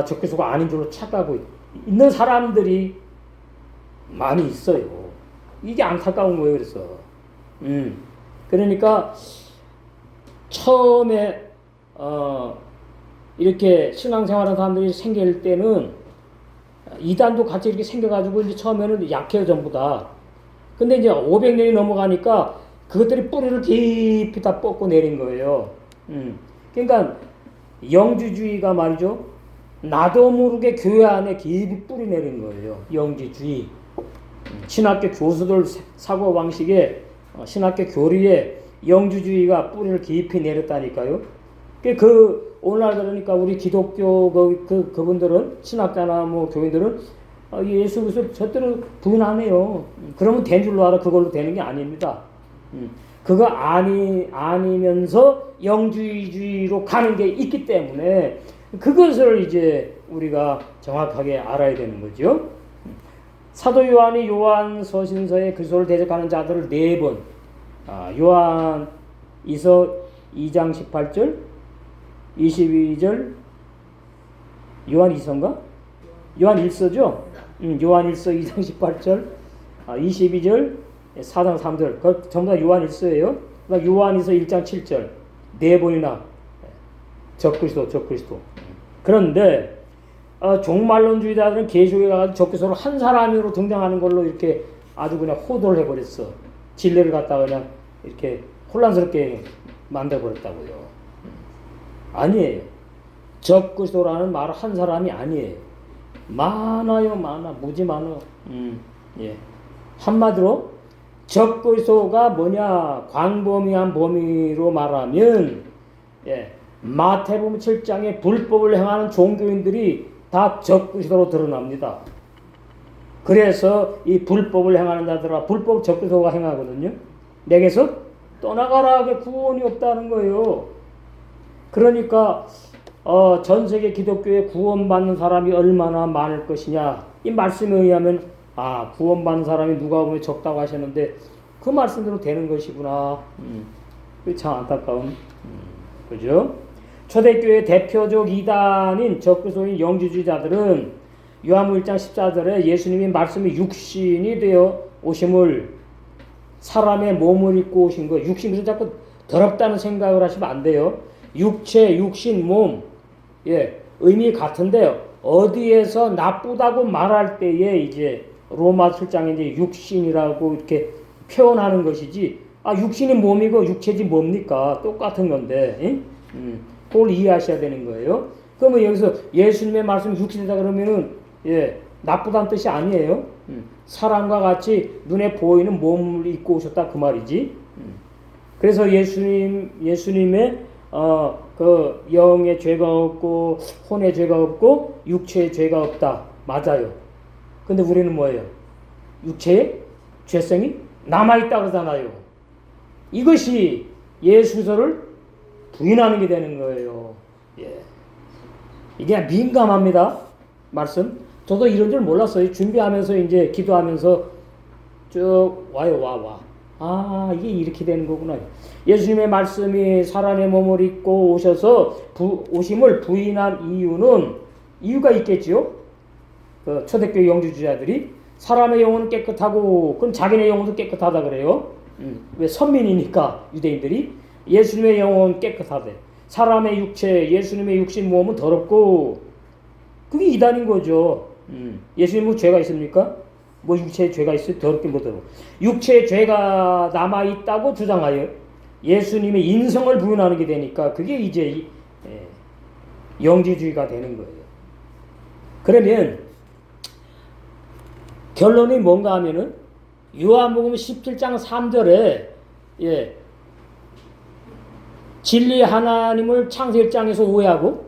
적그리스도가 아닌 줄로 착각하고 있는 사람들이 많이 있어요. 이게 안타까운 거예요. 그래서 그러니까 처음에 이렇게 신앙생활하는 사람들이 생길 때는 이단도 같이 이렇게 생겨가지고 이제 처음에는 약해요 전부 다. 근데 이제 500년이 넘어가니까 그것들이 뿌리를 깊이 다 뻗고 내린 거예요. 그러니까 영지주의가 말이죠. 나도 모르게 교회 안에 깊이 뿌리 내린 거예요. 영지주의. 신학교 교수들 사고방식에 신학교 교리에 영주주의가 뿌리를 깊이 내렸다니까요. 오늘날 그러니까 우리 기독교 그분들은 신학자나 뭐 교인들은 예수 그리스도 절대로 부인 안 해요. 그러면 된 줄로 알아. 그걸로 되는 게 아닙니다. 그거 아니면서 영주의로 가는 게 있기 때문에 그것을 이제 우리가 정확하게 알아야 되는 거죠. 사도 요한이 요한서신서에 그리스도를 대적하는 자들을 4번 요한이서 2장 18절 22절 요한이서인가? 요한일서죠? 요한일서 2장 18절 22절 4장 3절 그 전부 다 요한일서예요. 요한이서 1장 7절 4번이나 적그리스도. 그런데 종말론주의자들은 계시록에 가서 적그리스도를 한 사람으로 등장하는 걸로 이렇게 아주 그냥 호도를 해버렸어. 진리를 갖다가 그냥 이렇게 혼란스럽게 만들어버렸다고요. 아니에요. 적그리스도라는 말은 한 사람이 아니에요. 많아요, 무지 많아. 예. 한마디로 적그리스도가 뭐냐? 광범위한 범위로 말하면 마태복음 7장에 불법을 행하는 종교인들이 다 적그리스도로 드러납니다. 그래서 이 불법을 행하는 자들아 불법 적그리스도가 행하거든요. 내게서 떠나가라. 구원이 없다는 거예요. 그러니까 전 세계 기독교에 구원받는 사람이 얼마나 많을 것이냐. 이 말씀에 의하면 구원받는 사람이 누가 보면 적다고 하셨는데 그 말씀대로 되는 것이구나. 참 안타까운 그죠? 초대교회 대표적 이단인 적그리스도인 영지주의자들은 요한복음 1장 14절에 예수님이 말씀이 육신이 되어 오심을 사람의 몸을 입고 오신 거. 육신 그래서 자꾸 더럽다는 생각을 하시면 안 돼요. 육체, 육신, 몸 의미 같은데요. 어디에서 나쁘다고 말할 때에 이제 로마 7장에 이제 육신이라고 이렇게 표현하는 것이지 육신이 몸이고 육체지 뭡니까? 똑같은 건데 그걸 이해하셔야 되는 거예요. 그러면 여기서 예수님의 말씀 육신이다 그러면은 나쁘다는 뜻이 아니에요. 사람과 같이 눈에 보이는 몸을 입고 오셨다 그 말이지. 그래서 예수님의 그 영의 죄가 없고 혼의 죄가 없고 육체의 죄가 없다. 맞아요. 근데 우리는 뭐예요? 육체의 죄성이 남아있다 그러잖아요. 이것이 예수서를 부인하는 게 되는 거예요. 이게 민감합니다. 말씀. 저도 이런 줄 몰랐어요. 준비하면서 이제 기도하면서 쭉 와요. 이게 이렇게 되는 거구나. 예수님의 말씀이 사람의 몸을 입고 오셔서 오심을 부인한 이유가 있겠지요. 그 초대교회 영주주의자들이 사람의 영혼은 깨끗하고 그럼 자기네 영혼도 깨끗하다 그래요. 왜 선민이니까 유대인들이 예수님의 영혼 깨끗하대. 사람의 육체, 예수님의 육신 몸은 더럽고 그게 이단인 거죠. 예수님 뭐 죄가 있습니까? 뭐 육체에 죄가 있어요? 더럽게 못 더러워. 육체에 죄가 남아있다고 주장하여 예수님의 인성을 부인하는 게 되니까 그게 이제 영지주의가 되는 거예요. 그러면 결론이 뭔가 하면은 요한복음 17장 3절에 예, 진리 하나님을 창세기 1장에서 오해하고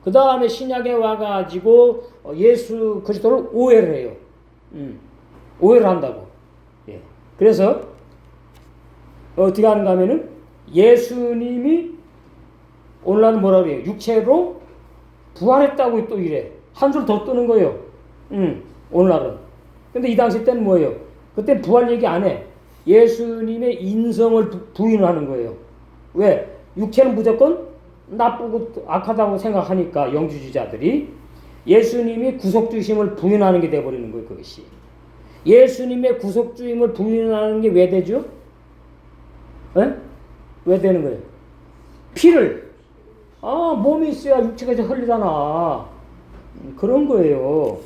그 다음에 신약에 와가지고 예수 그리스도를 오해를 해요. 오해를 한다고. 예. 그래서 어떻게 하는가 하면은 예수님이 오늘날은 뭐라 그래요? 육체로 부활했다고 또 이래. 한 줄 더 뜨는 거예요. 오늘날은. 근데 이 당시 때는 뭐예요? 그때 부활 얘기 안 해. 예수님의 인성을 부인하는 거예요. 왜? 육체는 무조건 나쁘고 악하다고 생각하니까 영주주의자들이 예수님이 구속주심을 부인하는 게 돼버리는 거예요. 그것이. 예수님의 구속주임을 부인하는 게 왜 되죠? 에? 왜 되는 거예요? 피를 몸이 있어야 육체가 이제 흘리잖아. 그런 거예요.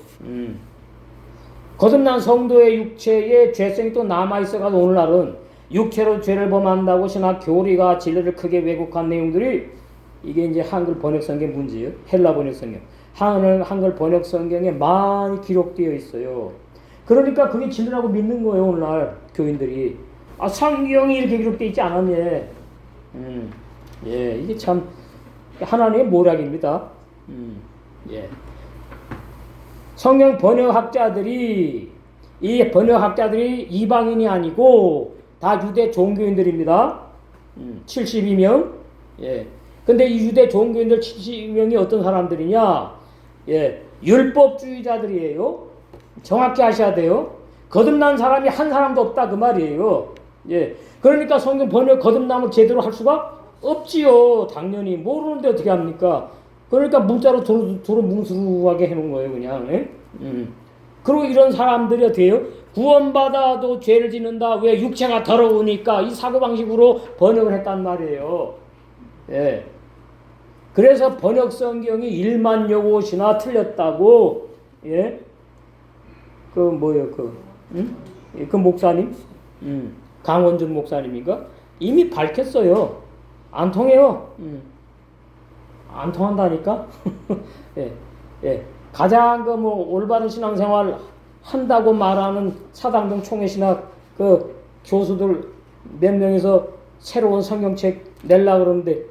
거듭난 성도의 육체에 죄성이 또 남아있어가지고 오늘날은 육체로 죄를 범한다고 신학 교리가 진리를 크게 왜곡한 내용들이 이게 이제 한글 번역 성경 문제예요. 헬라 번역 성경. 한글 번역 성경에 많이 기록되어 있어요. 그러니까 그게 진리라고 믿는 거예요. 오늘날 교인들이. 성경이 이렇게 기록되어 있지 않았냐. 예, 이게 참 하나님의 모략입니다. 예. 성경 번역학자들이 이 번역학자들이 이방인이 아니고 다 유대 종교인들입니다. 72명. 예. 근데 이 유대 종교인들 72명이 어떤 사람들이냐? 예. 율법주의자들이에요. 정확히 하셔야 돼요. 거듭난 사람이 한 사람도 없다 그 말이에요. 예. 그러니까 성경 번역 거듭남을 제대로 할 수가 없지요. 당연히 모르는데 어떻게 합니까? 그러니까 문자로 도로 뭉수하게 해놓은 거예요, 그냥. 예? 그리고 이런 사람들이 어떻게 해요? 구원받아도 죄를 짓는다. 왜? 육체가 더러우니까 이 사고방식으로 번역을 했단 말이에요. 예. 그래서 번역 성경이 1만여 곳이나 틀렸다고, 예? 그 목사님? 강원준 목사님인가? 이미 밝혔어요. 안 통해요. 안 통한다니까? 예, 예. 가장 올바른 신앙생활 한다고 말하는 사당동 총회신학 그 교수들 몇 명이서 새로운 성경책 내려고 그러는데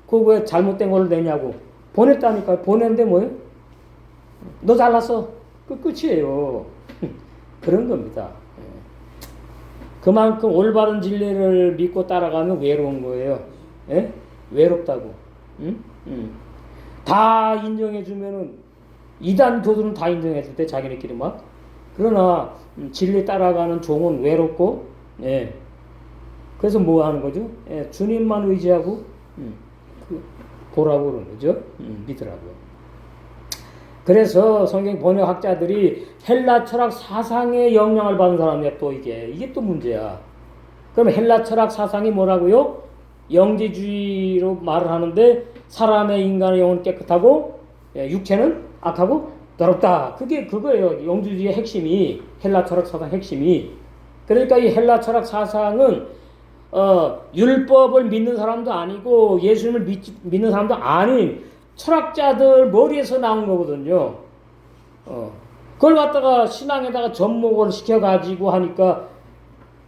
그거 왜 잘못된 걸 내냐고. 보냈다니까. 보냈는데 뭐예요? 너 잘났어. 그 끝이에요. 그런 겁니다. 그만큼 올바른 진리를 믿고 따라가면 외로운 거예요. 예? 외롭다고. 다 인정해주면은 이단 교들은 다 인정해줄 때 자기네끼리 막. 그러나 진리 따라가는 종은 외롭고, 예. 그래서 뭐 하는 거죠? 예. 주님만 의지하고 보라고 그러는 거죠. 믿으라고. 그래서 성경 번역학자들이 헬라 철학 사상의 영향을 받은 사람이야. 또 이게 또 문제야. 그럼 헬라 철학 사상이 뭐라고요? 영지주의로 말을 하는데 사람의 인간의 영은 깨끗하고 육체는 악하고 더럽다. 그게 그거예요. 영지주의의 핵심이. 헬라 철학 사상 핵심이. 그러니까 이 헬라 철학 사상은 율법을 믿는 사람도 아니고 예수님을 믿는 사람도 아닌 철학자들 머리에서 나온 거거든요. 그걸 갖다가 신앙에다가 접목을 시켜가지고 하니까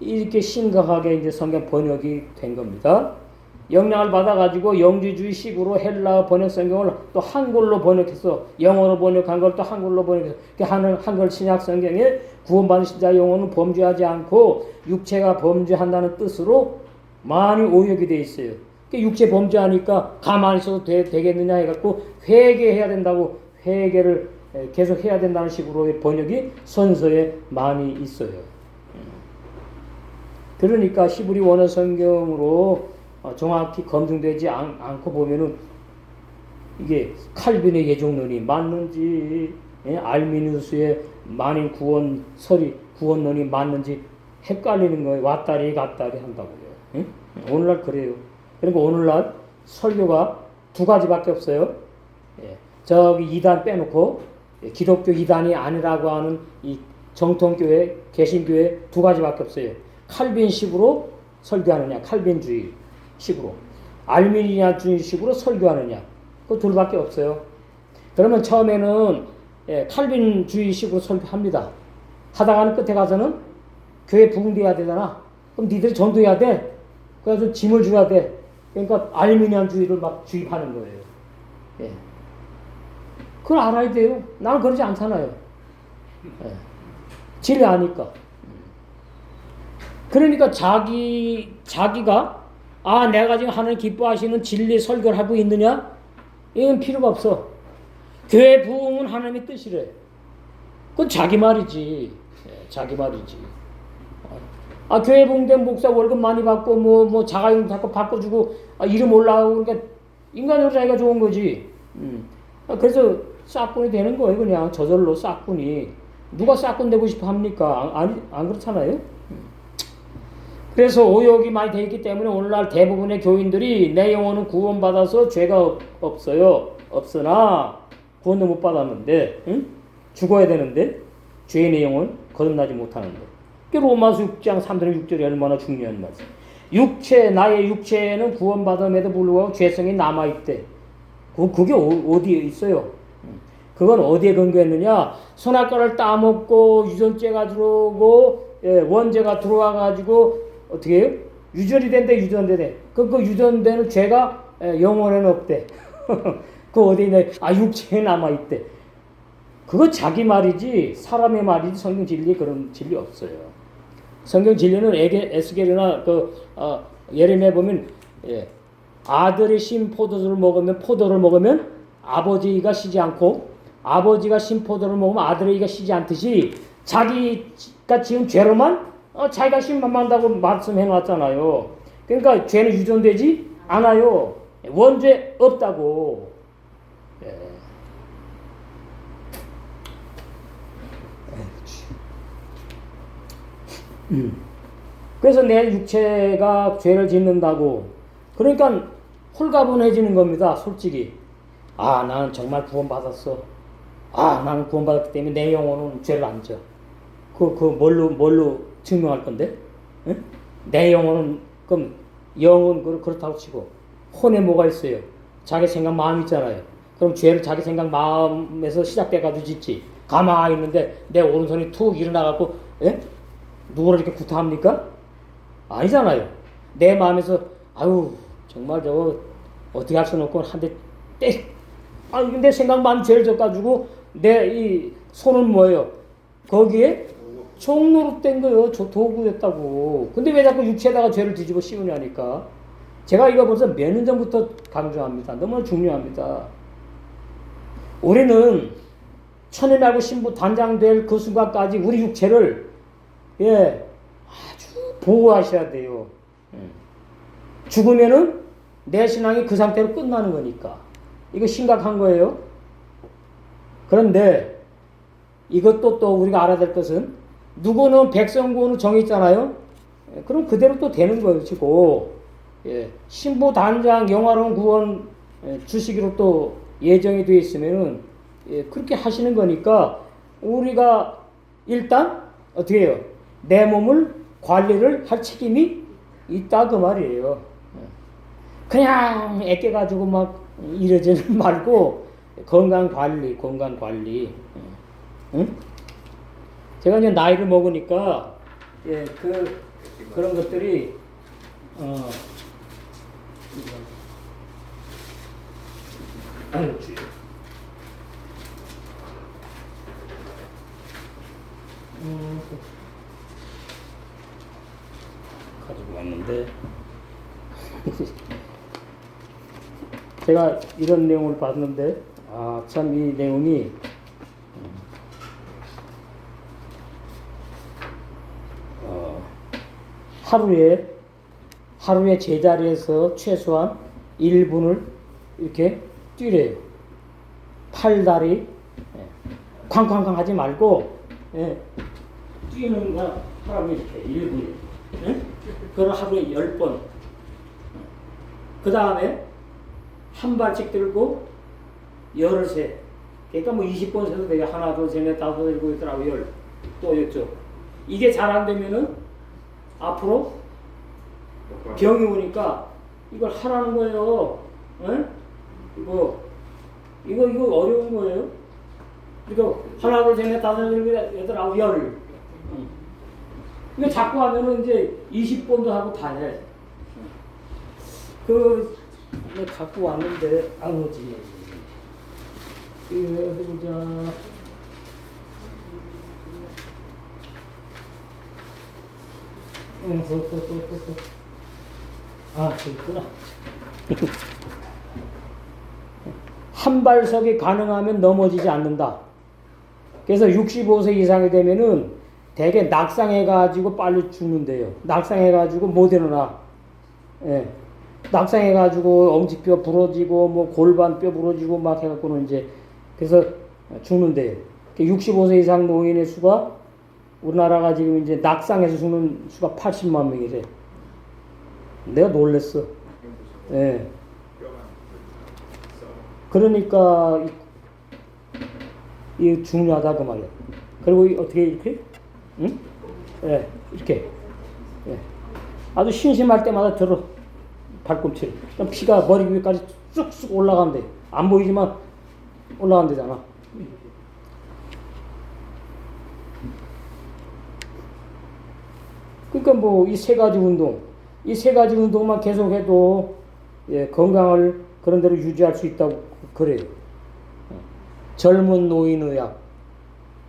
이렇게 심각하게 이제 성경 번역이 된 겁니다. 영향을 받아가지고 영지주의식으로 헬라 번역 성경을 또 한글로 번역해서 영어로 번역한 걸 또 한글로 번역해서 한글 신약 성경에 구원받은 신자 영혼은 범죄하지 않고 육체가 범죄한다는 뜻으로 많이 오역이 되어 있어요. 육체 범죄하니까 가만히 있어도 되겠느냐 해갖고 회개해야 된다고 회개를 계속 해야 된다는 식으로 번역이 선서에 많이 있어요. 그러니까 히브리 원어 성경으로 정확히 검증되지 않고 보면은 이게 칼빈의 예종론이 맞는지 알미누스의 만인 구원론이 맞는지 헷갈리는 거예요. 왔다리 갔다리 한다고요. 오늘날 그래요. 그러니까 오늘날 설교가 두 가지밖에 없어요. 저기 이단 빼놓고 기독교 이단이 아니라고 하는 이 정통교회, 개신교회 두 가지밖에 없어요. 칼빈식으로 설교하느냐, 칼빈주의식으로, 알미니아주의식으로 설교하느냐, 그 둘밖에 없어요. 그러면 처음에는 칼빈주의식으로 설교합니다. 하다가는 끝에 가서는 교회 부흥돼야 되잖아. 그럼 니들이 전도해야 돼. 그래서 짐을 줘야 돼. 그러니까 알미니안주의를 막 주입하는 거예요. 예. 그걸 알아야 돼요. 나는 그러지 않잖아요. 예. 진리 아니까. 그러니까 자기가 내가 지금 하나님 기뻐하시는 진리 설교를 하고 있느냐? 이건 필요가 없어. 교회 부흥은 하나님의 뜻이래. 그건 자기 말이지. 예, 자기 말이지. 교회 부흥된 목사 월급 많이 받고 뭐 자가용 자꾸 바꿔주고 이름 올라오고 그러니까 인간으로 자기가 좋은 거지. 그래서 싹군이 되는 거예요. 그냥 저절로 싹군이. 누가 싹군 되고 싶어 합니까? 안 그렇잖아요. 그래서 오역이 많이 돼 있기 때문에 오늘날 대부분의 교인들이 내 영혼은 구원받아서 죄가 없어요. 없으나 구원도 못 받았는데 죽어야 되는데 죄인의 영혼 거듭나지 못하는데. 로마서 6장 3절 6절이 얼마나 중요한 말씀. 나의 육체는 구원받음에도 불구하고 죄성이 남아있대. 그게 어디에 있어요? 그건 어디에 근거했느냐? 선악과를 따먹고 유전죄가 들어오고 원죄가 들어와가지고 어떻게 해요? 유전이 된대. 그 유전되는 죄가 영혼에는 없대. 그 어디에 있냐? 육체에 남아있대. 그거 자기 말이지 사람의 말이지 성경 진리에 그런 진리 없어요. 성경 진리는 에스겔이나 예레미야 보면 아들이 신 포도를 먹으면 아버지가 쉬지 않고 아버지가 신 포도를 먹으면 아들에게 쉬지 않듯이 자기가 지은 죄로만 자기가 신만만다고 말씀해 놨잖아요. 그러니까 죄는 유전되지 않아요. 원죄 없다고. 그래서 내 육체가 죄를 짓는다고. 그러니까 홀가분해지는 겁니다. 솔직히. 나는 정말 구원받았어. 나는 구원받았기 때문에 내 영혼은 죄를 안 져. 뭘로 증명할 건데? 응? 내 영혼은, 그럼 영은 그렇다고 치고 혼에 뭐가 있어요? 자기 생각 마음 있잖아요. 그럼 죄를 자기 생각 마음에서 시작돼가지고 짓지. 가만히 있는데 내 오른손이 툭 일어나갖고 누구를 이렇게 구타합니까? 아니잖아요. 내 마음에서 정말 저거 어떻게 할 수는 없고 한 대 내 생각 마음 죄를 져가지고 내 이 손은 뭐예요? 거기에 종로로 된 거예요. 도구 됐다고. 근데 왜 자꾸 육체에다가 죄를 뒤집어 씌우냐니까. 제가 이거 벌써 몇 년 전부터 강조합니다. 너무 중요합니다. 우리는 천일 말고 신부 단장될 그 순간까지 우리 육체를 아주 보호하셔야 돼요. 죽으면은 내 신앙이 그 상태로 끝나는 거니까. 이거 심각한 거예요. 그런데 이것도 또 우리가 알아야 될 것은 누구는 백성구원을 정했잖아요. 그럼 그대로 또 되는 것이고 신부 단장 영화로운 구원 주시기로 또 예정이 되어 있으면은 그렇게 하시는 거니까 우리가 일단 어떻게 해요? 내 몸을 관리를 할 책임이 있다 그 말이에요. 그냥 애껴가지고 막 이러지는 말고 건강 관리. 응? 제가 이제 나이를 먹으니까 그런 것들이 가지고 왔는데 제가 이런 내용을 봤는데 참 이 내용이 하루에 제자리에서 최소한 1분을 이렇게 뛰래요. 팔다리 쾅쾅쾅 하지 말고 뛰는 거 하루에 이렇게 1분. 그걸 하루에 10번. 그 다음에 한 발씩 들고 열을 세. 그러니까 뭐 20번 세도 되게 하나, 둘, 셋, 넷, 다섯, 일곱, 여덟, 아홉, 열. 또 이쪽. 이게 잘 안 되면은 앞으로 병이 오니까 이걸 하라는 거예요. 이거 어려운 거예요. 그러니까 하나, 둘, 셋, 넷, 다섯, 일곱, 여덟, 아홉, 열. 이거 자꾸 하면은 이제 20번도 하고 다 해. 그, 내가 갖고 왔는데, 안 오지. 이거 어디 보자. 아, 저기 있구나. 한 발석이 가능하면 넘어지지 않는다. 그래서 65세 이상이 되면은 대개 낙상해가지고 빨리 죽는데요. 낙상해가지고 못 일어나. 예. 낙상해가지고 엄지뼈 부러지고 뭐 골반뼈 부러지고 막 해갖고는 이제 그래서 죽는데요. 65세 이상 노인의 수가 우리나라가 지금 이제 낙상해서 죽는 수가 80만 명이래. 내가 놀랬어. 예. 그러니까 이 중요하다 그 말이야. 그리고 어떻게 이렇게, 응? 예, 이렇게, 예. 아주 심심할 때마다 들어 발꿈치를. 그럼 피가 머리 위까지 쑥쑥 올라간대. 안 보이지만 올라간대잖아. 그러니까 뭐 이 세 가지 운동, 이 세 가지 운동만 계속해도 예, 건강을 그런 대로 유지할 수 있다고 그래요. 젊은 노인 의학,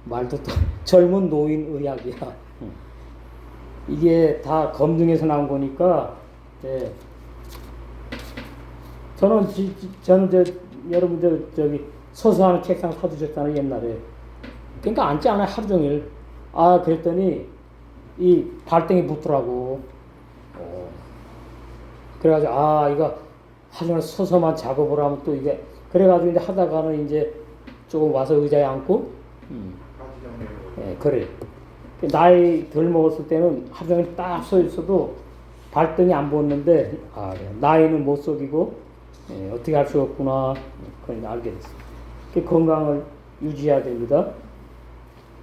말도 또 젊은 노인 의학이야. 이게 다 검증에서 나온 거니까. 예. 저는 여러분들 저기 서서하는 책상 사주셨잖아요 옛날에. 그러니까 앉지 않아요 하루 종일. 아 그랬더니 이 발등에 붙더라고. 그래가지고 아 이거 하루 종일 서서만 작업을 하면 또 이게 그래가지고 이제 하다가는 이제 조금 와서 의자에 앉고. 예, 그래. 나이 덜 먹었을 때는 하루 종일 딱 서 있어도 발등이 안 붙는데 아 나이는 못 속이고. 예, 어떻게 할 수 없구나. 그걸 알게 됐어. 건강을 유지해야 됩니다.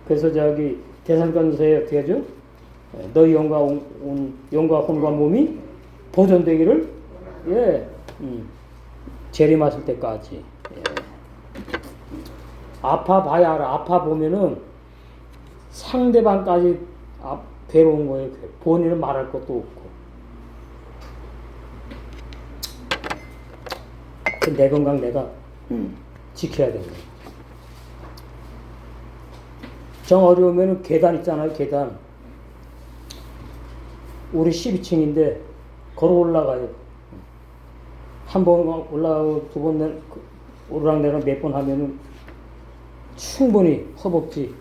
그래서 저기 대선관서에 어떻게 하죠? 예, 너희 영과 혼과 몸이 보존되기를 예, 재림하실 때까지. 예. 아파 봐야 알아. 아파 보면은 상대방까지 괴로운 거예요. 본인은 말할 것도 없고. 내 건강 내가 지켜야 되는 거예요. 정 어려우면 계단 있잖아요. 계단. 우리 12층인데 걸어 올라가요. 한 번 올라가고 두 번 오르락내리락 몇 번 하면은 충분히 허벅지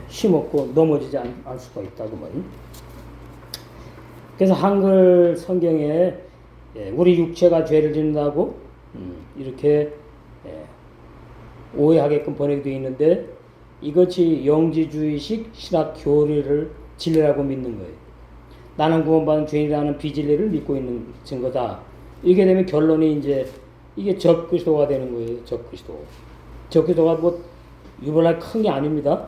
힘없고 넘어지지 않을 수가 있다고 말이에요. 그래서 한글 성경에 우리 육체가 죄를 짓는다고 이렇게 오해하게끔 번역되어 있는데 이것이 영지주의식 신학 교리를 진리라고 믿는 거예요. 나는 구원받은 죄인이라는 비진리를 믿고 있는 증거다. 이게 되면 결론이 이제 이게 적그리스도가 되는 거예요. 적그리스도가 뭐 유별나게 큰 게 아닙니다.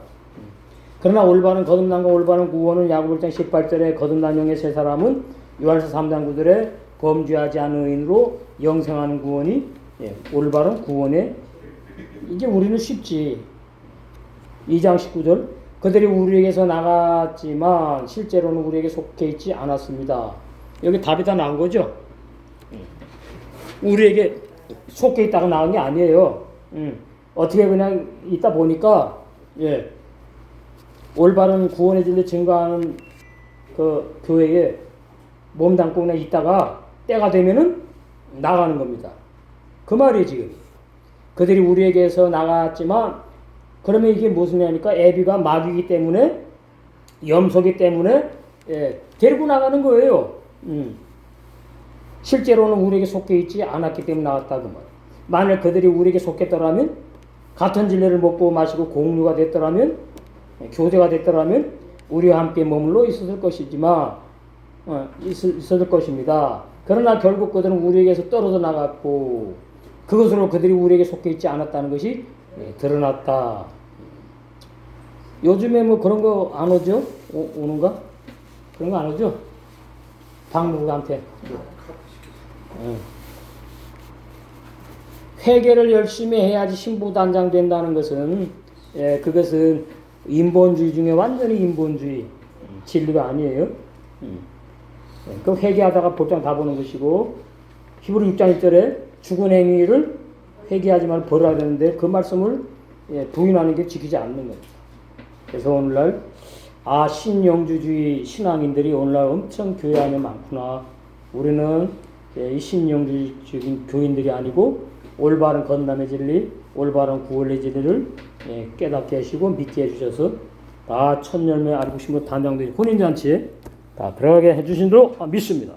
그러나 올바른 거듭남과 올바른 구원은 야고보 1장 18절에 거듭난 세 사람은 요한서 3장 9절에 범죄하지 않은 의인으로 영생하는 구원이 올바른 구원에 이제 우리는 쉽지. 2장 19절 그들이 우리에게서 나갔지만 실제로는 우리에게 속해 있지 않았습니다. 여기 답이 다 나온 거죠. 우리에게 속해 있다가 나온 게 아니에요. 어떻게 그냥 있다 보니까 올바른 구원의 진리 증거하는 그 교회에 몸담고 그냥 있다가 때가 되면은 나가는 겁니다. 그 말이 지금. 그들이 우리에게서 나갔지만 그러면 이게 무슨 얘기니까 애비가 마귀이기 때문에 염소기 때문에 데리고 나가는 거예요. 실제로는 우리에게 속해 있지 않았기 때문에 나왔다 그 말. 만약 그들이 우리에게 속했더라면 같은 진리를 먹고 마시고 공유가 됐더라면 교제가 됐더라면 우리와 함께 머물러 있었을 것이지만 있었을 것입니다. 그러나 결국 그들은 우리에게서 떨어져 나갔고 그것으로 그들이 우리에게 속해 있지 않았다는 것이 드러났다. 요즘에 뭐 그런 거 안 오죠? 오는가? 그런 거 안 오죠? 박무국한테. 회개를 열심히 해야지 신부단장 된다는 것은 그것은 인본주의 중에 완전히 인본주의. 진리가 아니에요. 그 회개하다가 볼장 다 보는 것이고 히브리 6장 1절에 죽은 행위를 회개하지 말고 벌어야 되는데 그 말씀을 부인하는 게 지키지 않는 거예요. 그래서 오늘날 신영주주의 신앙인들이 오늘날 엄청 교회 안에 많구나. 우리는 이 신영주의적인 교인들이 아니고 올바른 건남의 진리, 올바른 구원의 진리를 깨닫게 하시고 믿게 해주셔서 다 첫 열매 알고 싶은 단장들이 혼인잔치에 다 들어가게 해주신 줄 믿습니다.